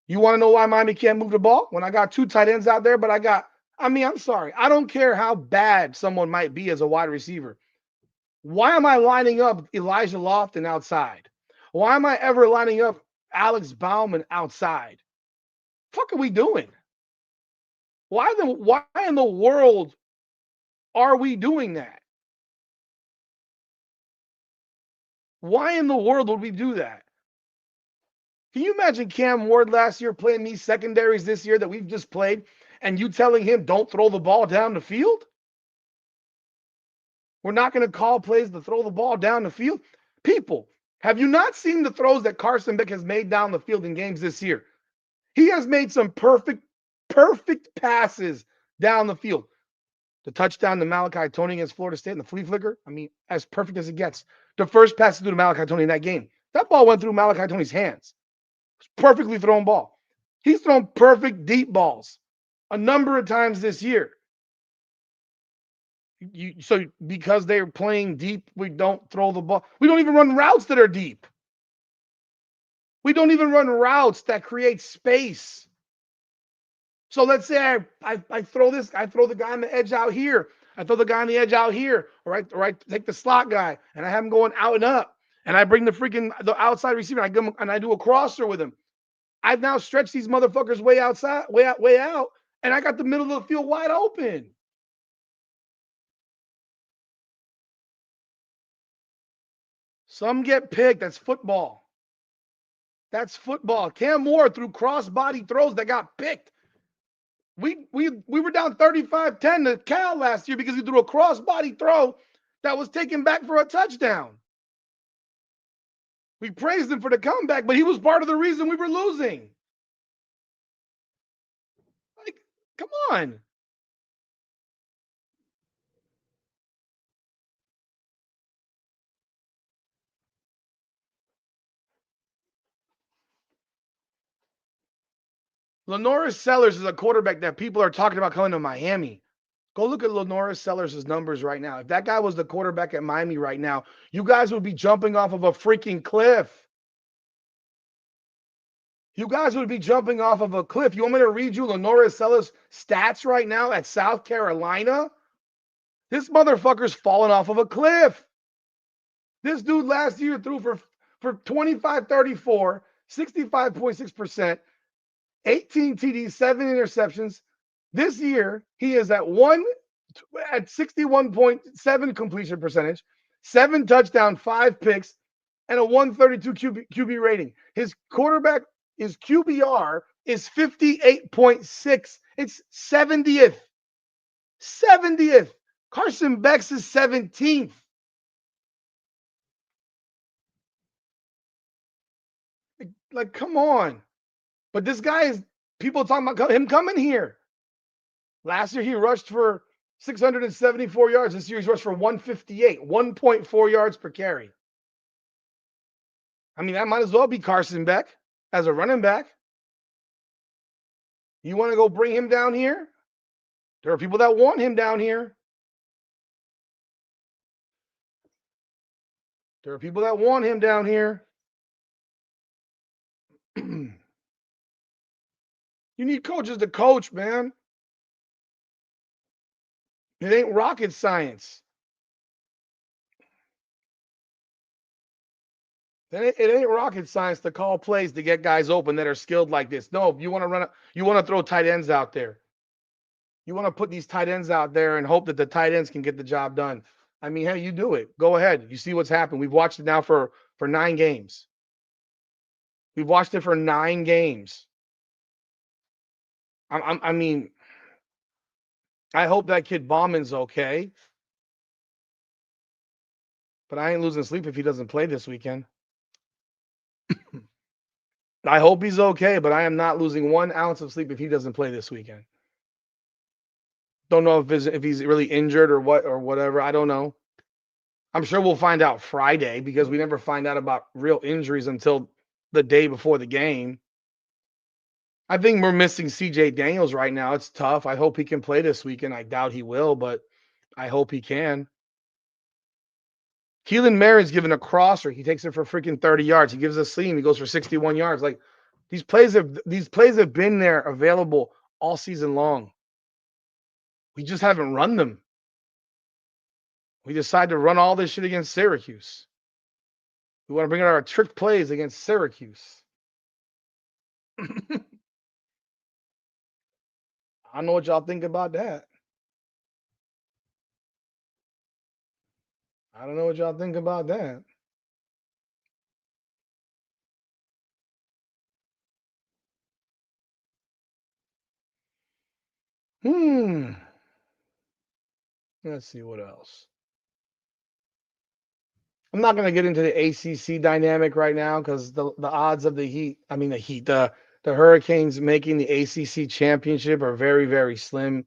You want to know why Miami can't move the ball? When I got 2 tight ends out there, but I'm sorry. I don't care how bad someone might be as a wide receiver. Why am I lining up Elijah Lofton outside? Why am I ever lining up Alex Bauman outside? Fuck are we doing? Why in the world are we doing that? Why in the world would we do that? Can you imagine Cam Ward last year playing these secondaries this year that we've just played and you telling him don't throw the ball down the field? We're not going to call plays to throw the ball down the field. People, have you not seen the throws that Carson Beck has made down the field in games this year? He has made some perfect passes down the field. The touchdown to Malachi Tony against Florida State in the flea flicker, I mean, as perfect as it gets. The first pass to Malachi Tony in that game, that ball went through Malachi Tony's hands. It was perfectly thrown ball. He's thrown perfect deep balls a number of times this year. So because they're playing deep, we don't throw the ball. We don't even run routes that are deep. We don't even run routes that create space. So let's say I throw this, I throw the guy on the edge out here. I throw the guy on the edge out here, or I take the slot guy and I have him going out and up. And I bring the outside receiver and I give him, and I do a crosser with him. I've now stretched these motherfuckers way outside, way out, and I got the middle of the field wide open. Some get picked. That's football. That's football. Cam Moore threw cross-body throws that got picked. We were down 35-10 to Cal last year because he threw a cross-body throw that was taken back for a touchdown. We praised him for the comeback, but he was part of the reason we were losing. Like, come on. Lenoris Sellers is a quarterback that people are talking about coming to Miami. Go look at Lenoris Sellers' numbers right now. If that guy was the quarterback at Miami right now, you guys would be jumping off of a freaking cliff. You guys would be jumping off of a cliff. You want me to read you Lenoris Sellers' stats right now at South Carolina? This motherfucker's falling off of a cliff. This dude last year threw for 25-34, 65.6%, 18 TDs, 7 interceptions. This year, he is at 61.7 completion percentage, 7 touchdown, 5 picks, and a 132 QB rating. His QBR is 58.6. It's 70th. 70th. Carson Beck's is 17th. Like, come on. But this guy is, people talking about him coming here. Last year, he rushed for 674 yards. This year, he's rushed for 158, 1.4 yards per carry. I mean, that might as well be Carson Beck as a running back. You want to go bring him down here? There are people that want him down here. There are people that want him down here. You need coaches to coach, man. It ain't rocket science. It ain't rocket science to call plays to get guys open that are skilled like this. No, you want to throw tight ends out there. You want to put these tight ends out there and hope that the tight ends can get the job done. I mean, hey, you do it. Go ahead. You see what's happened. We've watched it now for 9 games. We've watched it for 9 games. I mean, I hope that kid Bauman's okay. But I ain't losing sleep if he doesn't play this weekend. I hope he's okay, but I am not losing 1 ounce of sleep if he doesn't play this weekend. Don't know if he's really injured or whatever. I don't know. I'm sure we'll find out Friday because we never find out about real injuries until the day before the game. I think we're missing CJ Daniels right now. It's tough. I hope he can play this weekend. I doubt he will, but I hope he can. Keelan Marin's given a crosser. He takes it for freaking 30 yards. He gives a seam. He goes for 61 yards. Like these plays have been there available all season long. We just haven't run them. We decide to run all this shit against Syracuse. We want to bring out our trick plays against Syracuse. I don't know what y'all think about that. I don't know what y'all think about that. Let's see what else. I'm not going to get into the ACC dynamic right now because the odds of the Hurricanes making the ACC championship are very, very slim.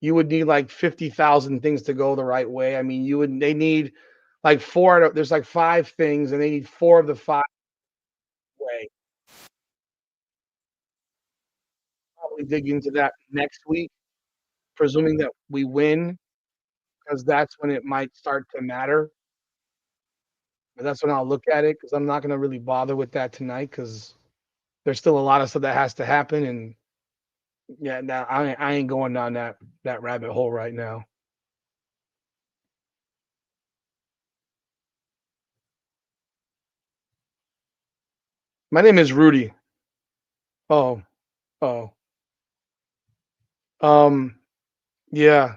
You would need like 50,000 things to go the right way. I mean, they need like there's like 5 things and they need 4 of the 5 way. Probably dig into that next week, presuming that we win. because that's when it might start to matter. But that's when I'll look at it because I'm not gonna really bother with that tonight because there's still a lot of stuff that has to happen. And yeah, now I ain't going down that rabbit hole right now. My name is Rudy. Oh, oh, um, yeah.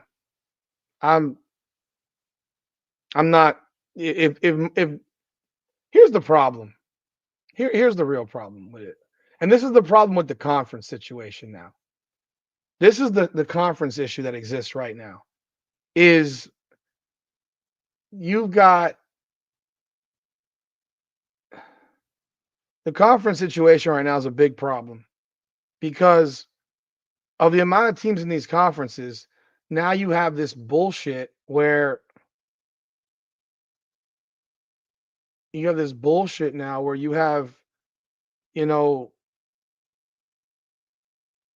I'm I'm not. If here's the problem. Here's the real problem with it, and this is the problem with the conference situation now. This is the conference issue that exists right now. Is you've got the conference situation right now is a big problem because of the amount of teams in these conferences. Now you have this bullshit where you have this bullshit now where you have, you know,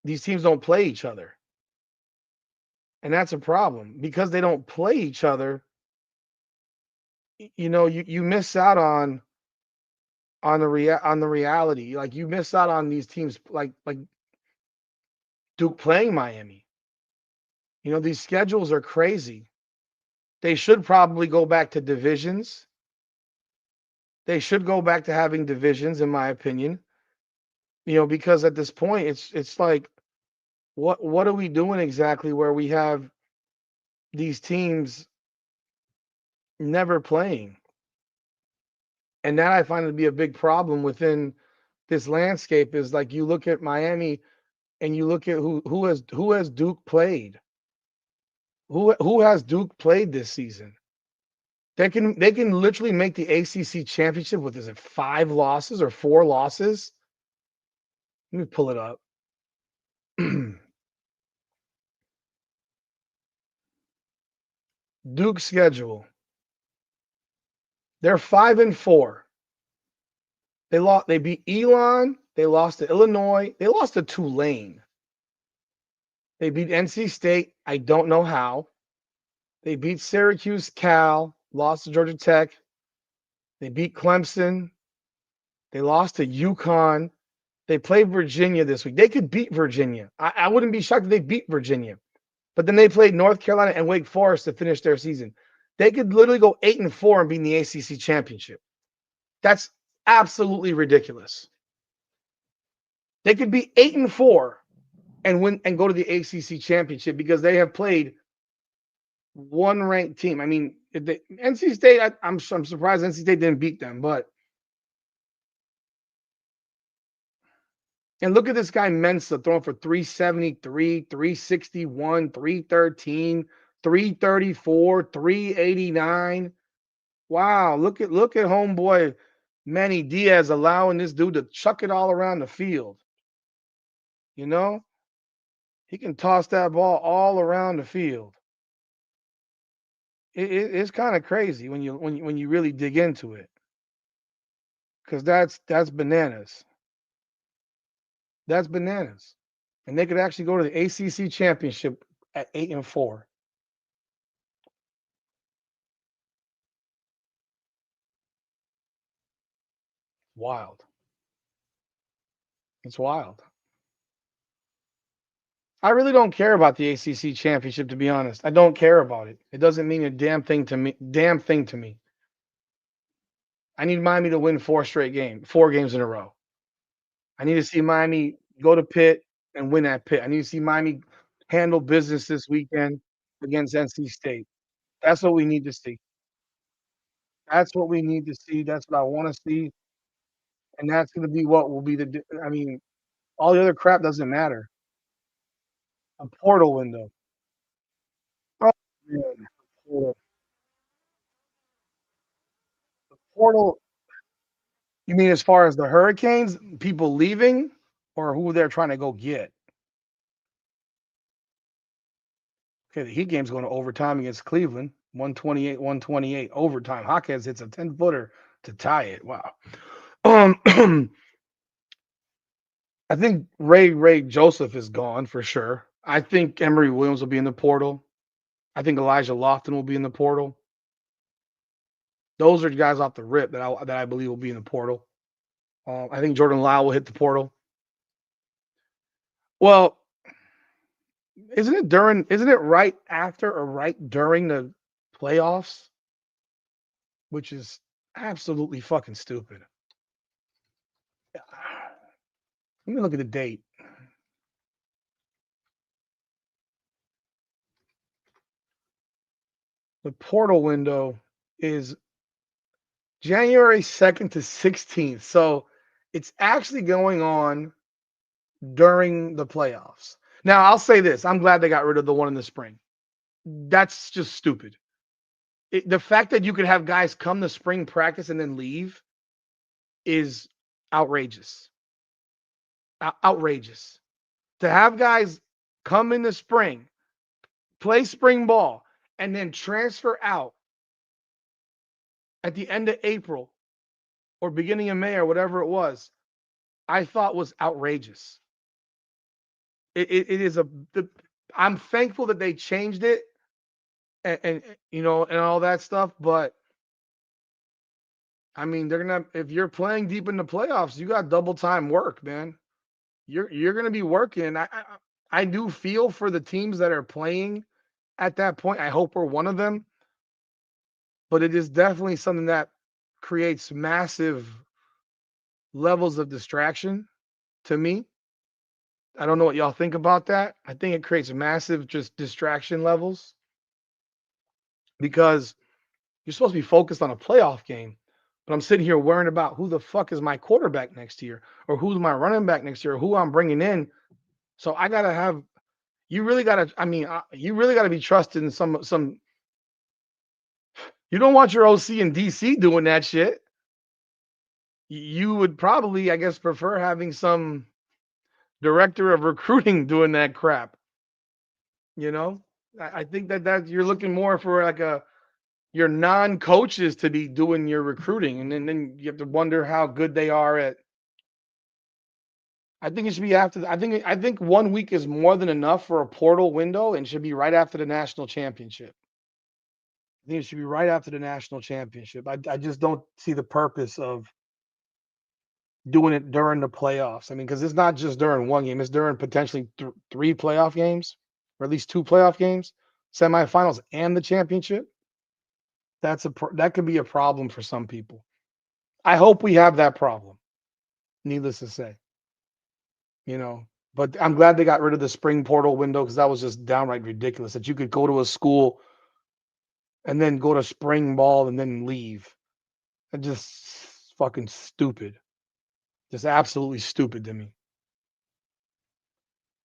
these teams don't play each other. And that's a problem because they don't play each other. You miss out on the reality. Like you miss out on these teams like Duke playing Miami. These schedules are crazy. They should probably go back to divisions. They should go back to having divisions, in my opinion. Because at this point, it's like, what are we doing exactly where we have these teams never playing? And that I find to be a big problem within this landscape is like you look at Miami and you look at who has Duke played? Who has Duke played this season? They can literally make the ACC championship with, is it 5 losses or 4 losses? Let me pull it up. Duke schedule. They're 5-4. They beat Elon. They lost to Illinois. They lost to Tulane. They beat NC State. I don't know how. They beat Syracuse, Cal. Lost to Georgia Tech. They beat Clemson. They lost to UConn. They played Virginia this week. They could beat Virginia. I wouldn't be shocked if they beat Virginia. But then they played North Carolina and Wake Forest to finish their season. They could literally go 8-4 and be in the ACC championship. That's absolutely ridiculous. They could be 8-4 and win and go to the ACC championship because they have played one ranked team. I mean, NC State. I'm surprised NC State didn't beat them, but and look at this guy Mensa throwing for 373, 361, 313, 334, 389. Wow, look at homeboy Manny Diaz allowing this dude to chuck it all around the field. You know, he can toss that ball all around the field. It's kind of crazy when you really dig into it, because that's bananas. That's bananas, and they could actually go to the ACC championship at 8-4. Wild. It's wild. I really don't care about the ACC championship, to be honest. I don't care about it. It doesn't mean a damn thing to me. Damn thing to me. I need Miami to win 4 games in a row. I need to see Miami go to Pitt and win at Pitt. I need to see Miami handle business this weekend against NC State. That's what we need to see. That's what we need to see. That's what I want to see, and that's going to be what will be I mean, all the other crap doesn't matter. A portal window. Oh man, portal. Portal. You mean as far as the Hurricanes, people leaving, or who they're trying to go get? Okay, the Heat game's going to overtime against Cleveland, 128, 128 overtime. Hawkins hits a 10-footer to tie it. Wow. I think Ray Joseph is gone for sure. I think Emery Williams will be in the portal. I think Elijah Lofton will be in the portal. Those are guys off the rip that I believe will be in the portal. I think Jordan Lyle will hit the portal. Well, isn't it right after or right during the playoffs, which is absolutely fucking stupid. Let me look at the date. The portal window is January 2nd to 16th. So it's actually going on during the playoffs. Now, I'll say this. I'm glad they got rid of the one in the spring. That's just stupid. The fact that you could have guys come to spring practice and then leave is outrageous. Outrageous. To have guys come in the spring, play spring ball, and then transfer out at the end of April or beginning of May or whatever it was, I thought was outrageous. It is I'm thankful that they changed it and and all that stuff, but I mean they're gonna if you're playing deep in the playoffs, you got double time work, man. You're gonna be working. I do feel for the teams that are playing at that point. I hope we're one of them, but it is definitely something that creates massive levels of distraction to me. I don't know what y'all think about that. I think it creates massive just distraction levels because you're supposed to be focused on a playoff game. But I'm sitting here worrying about who the fuck is my quarterback next year or who's my running back next year or who I'm bringing in. So I got to have you really got to I mean, you really got to be trusted in some you don't want your OC in DC doing that shit. You would probably, I guess, prefer having some director of recruiting doing that crap. You know, I think that you're looking more for like your non-coaches to be doing your recruiting, and then you have to wonder how good they are at. I think it should be after. I think 1 week is more than enough for a portal window, and should be right after the national championship. I think it should be right after the national championship. I just don't see the purpose of doing it during the playoffs. I mean, because it's not just during one game; it's during potentially three playoff games, or at least two playoff games, semifinals, and the championship. That could be a problem for some people. I hope we have that problem. Needless to say, you know. But I'm glad they got rid of the spring portal window because that was just downright ridiculous. That you could go to a school and then go to spring ball and then leave. That just fucking stupid. Just absolutely stupid to me.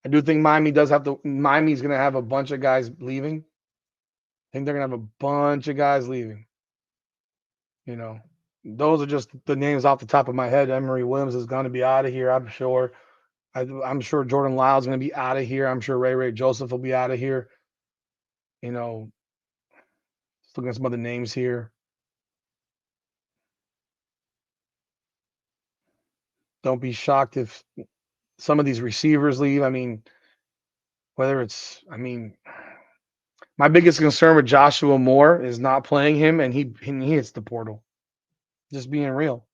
I do think Miami's gonna have a bunch of guys leaving. I think they're gonna have a bunch of guys leaving. You know, those are just the names off the top of my head. Emery Williams is gonna be out of here, I'm sure. I'm sure Jordan Lyle's gonna be out of here. I'm sure Ray Joseph will be out of here. You know, just looking at some other names here. Don't be shocked if some of these receivers leave. I mean, my biggest concern with Joshua Moore is not playing him, and he hits the portal. Just being real.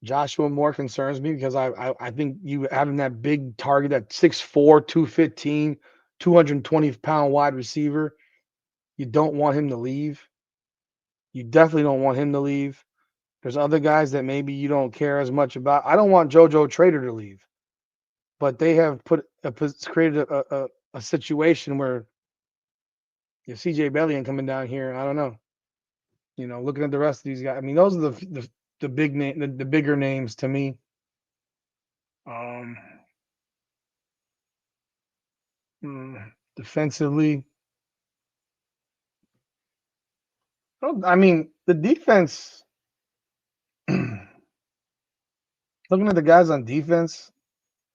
Joshua Moore concerns me because I think you having that big target, that 6'4", 215, 220-pound wide receiver, you don't want him to leave. You definitely don't want him to leave. There's other guys that maybe you don't care as much about. I don't want JoJo Trader to leave, but they have created a situation where if CJ Belly ain't coming down here, I don't know. Looking at the rest of these guys, I mean, those are the big name, the bigger names to me. Um, Defensively, I mean, the defense. Looking at the guys on defense,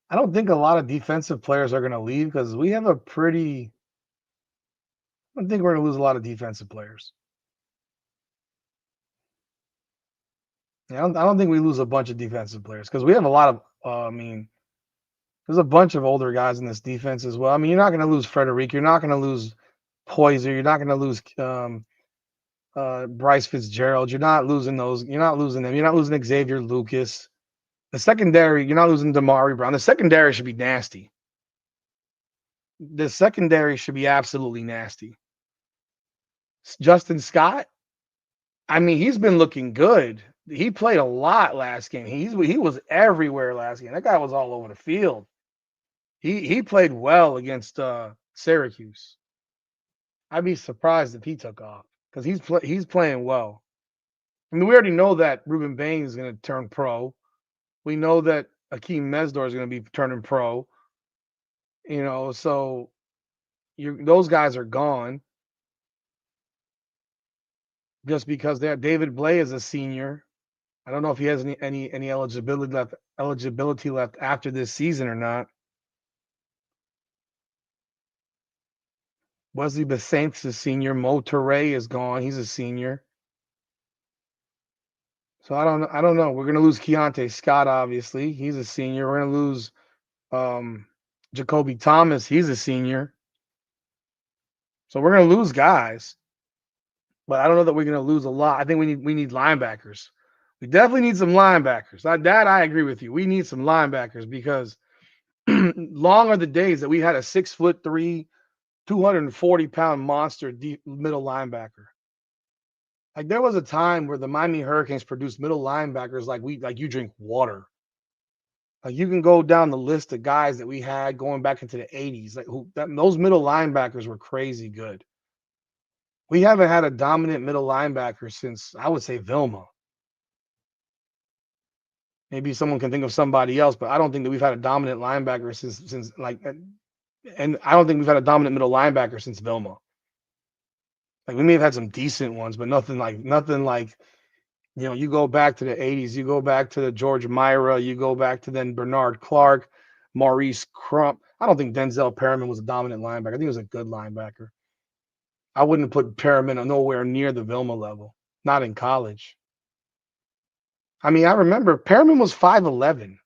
I don't think a lot of defensive players are going to leave because we have a pretty. I don't think we're going to lose a lot of defensive players. Yeah, I don't think we lose a bunch of defensive players because we have a lot of. There's a bunch of older guys in this defense as well. I mean, you're not going to lose Frederick. You're not going to lose Poiser. You're not going to lose Bryce Fitzgerald. You're not losing those. You're not losing them. You're not losing Xavier Lucas. The secondary, you're not losing Damari Brown. The secondary should be nasty. The secondary should be absolutely nasty. Justin Scott, I mean, he's been looking good. He played a lot last game. He was everywhere last game. That guy was all over the field. He played well against Syracuse. I'd be surprised if he took off because he's playing well. I mean, we already know that Ruben Bain is going to turn pro. We know that Akeem Mesdor is going to be turning pro. So those guys are gone just because they're David Blay is a senior. I don't know if he has any eligibility left after this season or not. Wesley Basaint's a senior. Mo Toure is gone. He's a senior. So I don't know. We're gonna lose Keontae Scott, obviously. He's a senior. We're gonna lose um, Jacoby Thomas. He's a senior. So we're gonna lose guys, but I don't know that we're gonna lose a lot. I think we need linebackers. We definitely need some linebackers. That I agree with you. We need some linebackers because long are the days that we had a 6'3", 240-pound monster middle linebacker. Like there was a time where the Miami Hurricanes produced middle linebackers like you drink water. Like you can go down the list of guys that we had going back into the 80s. Those middle linebackers were crazy good. We haven't had a dominant middle linebacker since I would say Vilma. Maybe someone can think of somebody else, but I don't think that we've had a dominant linebacker since and I don't think we've had a dominant middle linebacker since Vilma. Like we may have had some decent ones, but nothing like you go back to the 80s, you go back to the George Myra, you go back to then Bernard Clark, Maurice Crump. I don't think Denzel Perriman was a dominant linebacker. I think he was a good linebacker. I wouldn't put Perriman nowhere near the Vilma level, not in college. I mean, I remember Perriman was 5'11".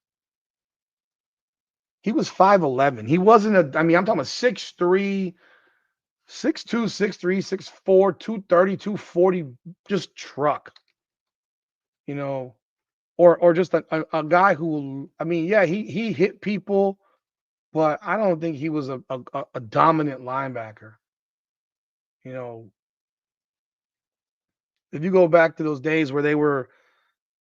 He was 5'11". He wasn't a, I mean, I'm talking about 6'3", 6'2", 6'3", 6'4", 230, 240, just truck, you know, or just a guy who, I mean, yeah, he hit people, but I don't think he was a dominant linebacker. You know, if you go back to those days where they were,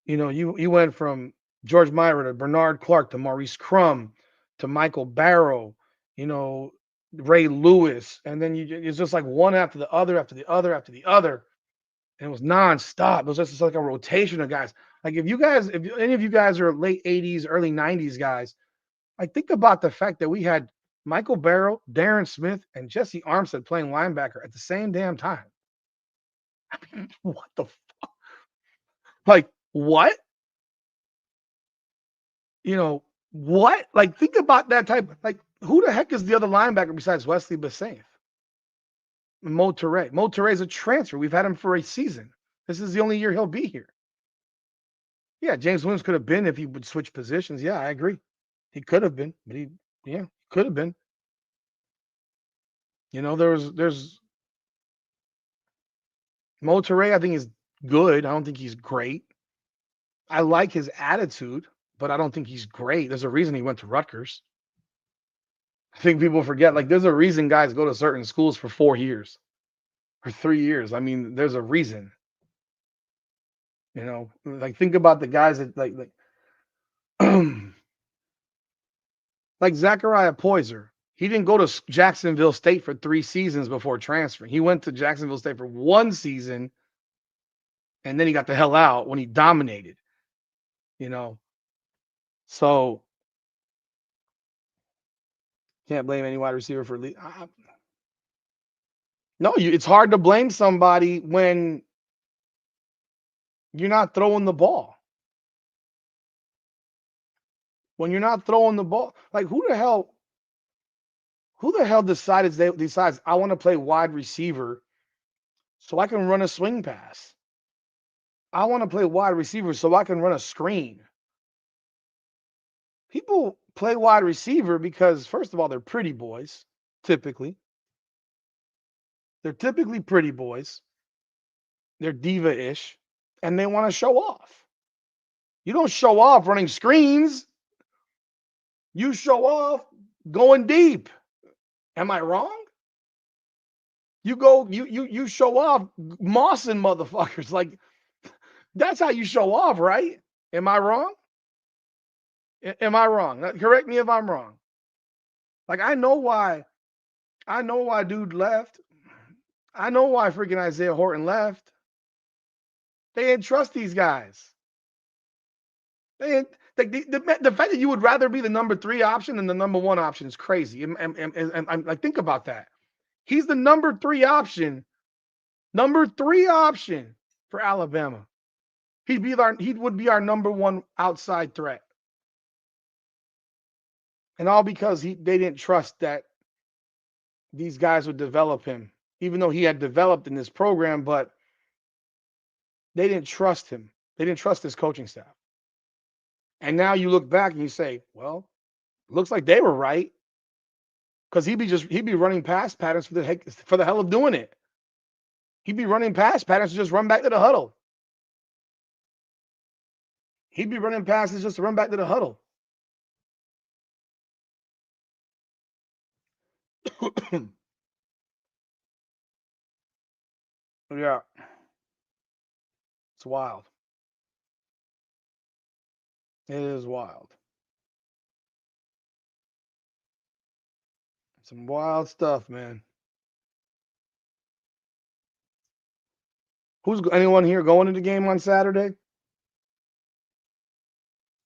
you went from George Myra to Bernard Clark to Maurice Crum to Michael Barrow, you know, Ray Lewis, and then it's just like one after the other after the other after the other, and it was nonstop. It was just like a rotation of guys. Like if any of you guys are late '80s, early '90s guys, like think about the fact that we had Michael Barrow, Darren Smith, and Jesse Armstead playing linebacker at the same damn time. I mean, what the like what? What? Like, think about that type. Like, who the heck is the other linebacker besides Wesley Basaint? Mo Toure. Mo Toure is a transfer. We've had him for a season. This is the only year he'll be here. Yeah, James Williams could have been if he would switch positions. Yeah, I agree. He could have been, but yeah, could have been. There's Mo Toure. I think is good. I don't think he's great. I like his attitude, but I don't think he's great. There's a reason he went to Rutgers. I think people forget. Like, there's a reason guys go to certain schools for 4 years or 3 years. I mean, there's a reason. Like think about the guys that like Zachariah Poiser. He didn't go to Jacksonville State for 3 seasons before transferring. He went to Jacksonville State for 1 season, and then he got the hell out when he dominated. You know, so can't blame any wide receiver for no. It's hard to blame somebody when you're not throwing the ball. When you're not throwing the ball, like who the hell decides I want to play wide receiver so I can run a swing pass? I want to play wide receiver so I can run a screen. People play wide receiver because, first of all, they're pretty boys, typically. They're typically pretty boys. They're diva-ish, and they want to show off. You don't show off running screens. You show off going deep. Am I wrong? You show off mossing motherfuckers. Like, that's how you show off, right? Am I wrong? Am I wrong? Correct me if I'm wrong. Like, I know why. I know why dude left. I know why freaking Isaiah Horton left. They didn't trust these guys. They didn't, like the fact that you would rather be the number 3 option than the number 1 option is crazy. And like, think about that. He's the number 3 option. Number 3 option for Alabama. He would be our number 1 outside threat. And all because they didn't trust that these guys would develop him, even though he had developed in this program, but they didn't trust him. They didn't trust his coaching staff. And now you look back and you say, well, looks like they were right. Because he'd be running pass patterns for the hell of doing it. He'd be running pass patterns to just run back to the huddle. He'd be running passes just to run back to the huddle. Yeah. It's wild. It is wild. Some wild stuff, man. Who's anyone here going to the game on Saturday? If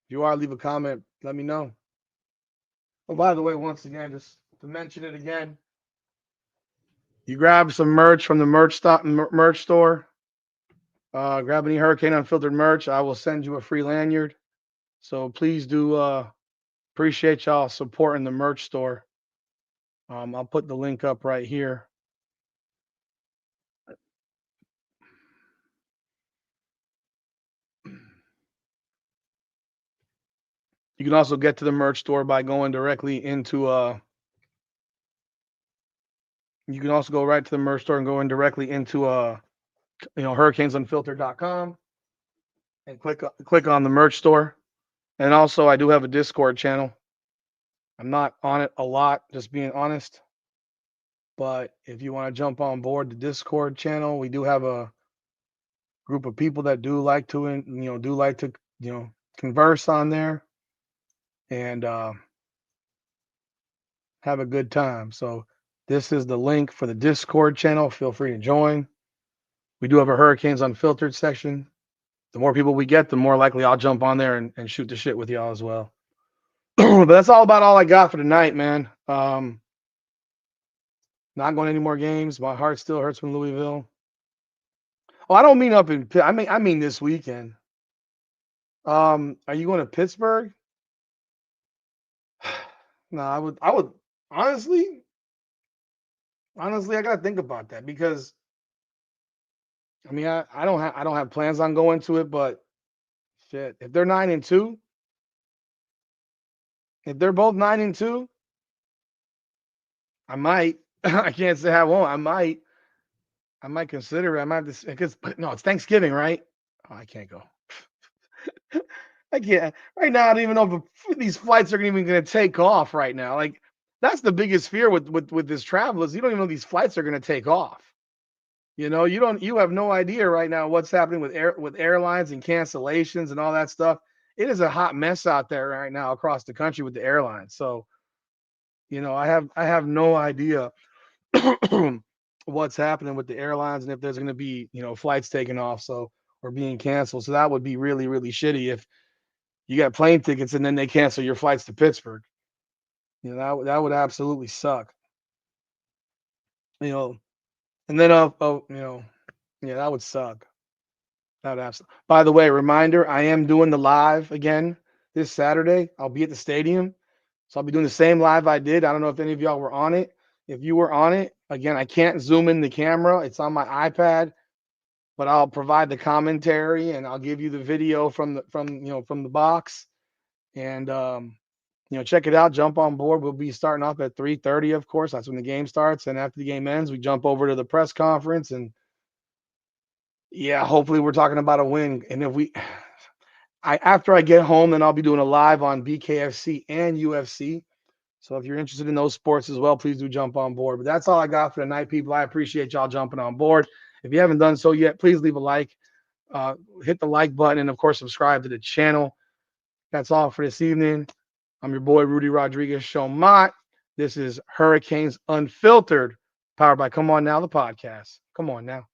you are, leave a comment. Let me know. Oh, by the way, once again, just to mention it again, you grab some merch from the merch store. Grab any Hurricane Unfiltered merch. I will send you a free lanyard. So please do appreciate y'all supporting the merch store. I'll put the link up right here. You can also get to the merch store by going directly into you can also go right to the merch store and go in directly into hurricanesunfiltered.com and click on the merch store. And also I do have a Discord channel. I'm not on it a lot, just being honest. But if you want to jump on board the Discord channel, we do have a group of people that do like to converse on there and have a good time. So this is the link for the Discord channel. Feel free to join. We do have a Hurricanes Unfiltered section. The more people we get, the more likely I'll jump on there and shoot the shit with y'all as well. But that's all I got for tonight, man. Not going to any more games. My heart still hurts from Louisville. Oh, I don't mean up in. I mean this weekend. Are you going to Pittsburgh? No, I would honestly, I gotta think about that because I mean I don't have plans on going to it, but shit, if they're 9-2, if they're both 9-2, I might. I can't say I won't. I might consider it. I might have to because no, it's Thanksgiving, right? Oh, I can't go. I can't right now. I don't even know if these flights are even going to take off right now. Like that's the biggest fear with this travel is you don't even know these flights are going to take off. You have no idea right now what's happening with airlines and cancellations and all that stuff. It is a hot mess out there right now across the country with the airlines. So, I have no idea what's happening with the airlines and if there's going to be, flights taking off or being canceled. So that would be really, really shitty if you got plane tickets and then they cancel your flights to Pittsburgh. That would absolutely suck. And then yeah, that would suck. That would absolutely. By the way, reminder: I am doing the live again this Saturday. I'll be at the stadium, so I'll be doing the same live I did. I don't know if any of y'all were on it. If you were on it, again, I can't zoom in the camera. It's on my iPad, but I'll provide the commentary and I'll give you the video from the box. And check it out. Jump on board. We'll be starting off at 3:30, of course. That's when the game starts. And after the game ends, we jump over to the press conference. And yeah, hopefully we're talking about a win. And if we, after I get home, then I'll be doing a live on BKFC and UFC. So if you're interested in those sports as well, please do jump on board. But that's all I got for tonight, people. I appreciate y'all jumping on board. If you haven't done so yet, please leave a like, uh, hit the like button, and of course, subscribe to the channel. That's all for this evening. I'm your boy, Rudy Rodriguez Showmont. This is Hurricanes Unfiltered, powered by Come On Now, the podcast. Come on now.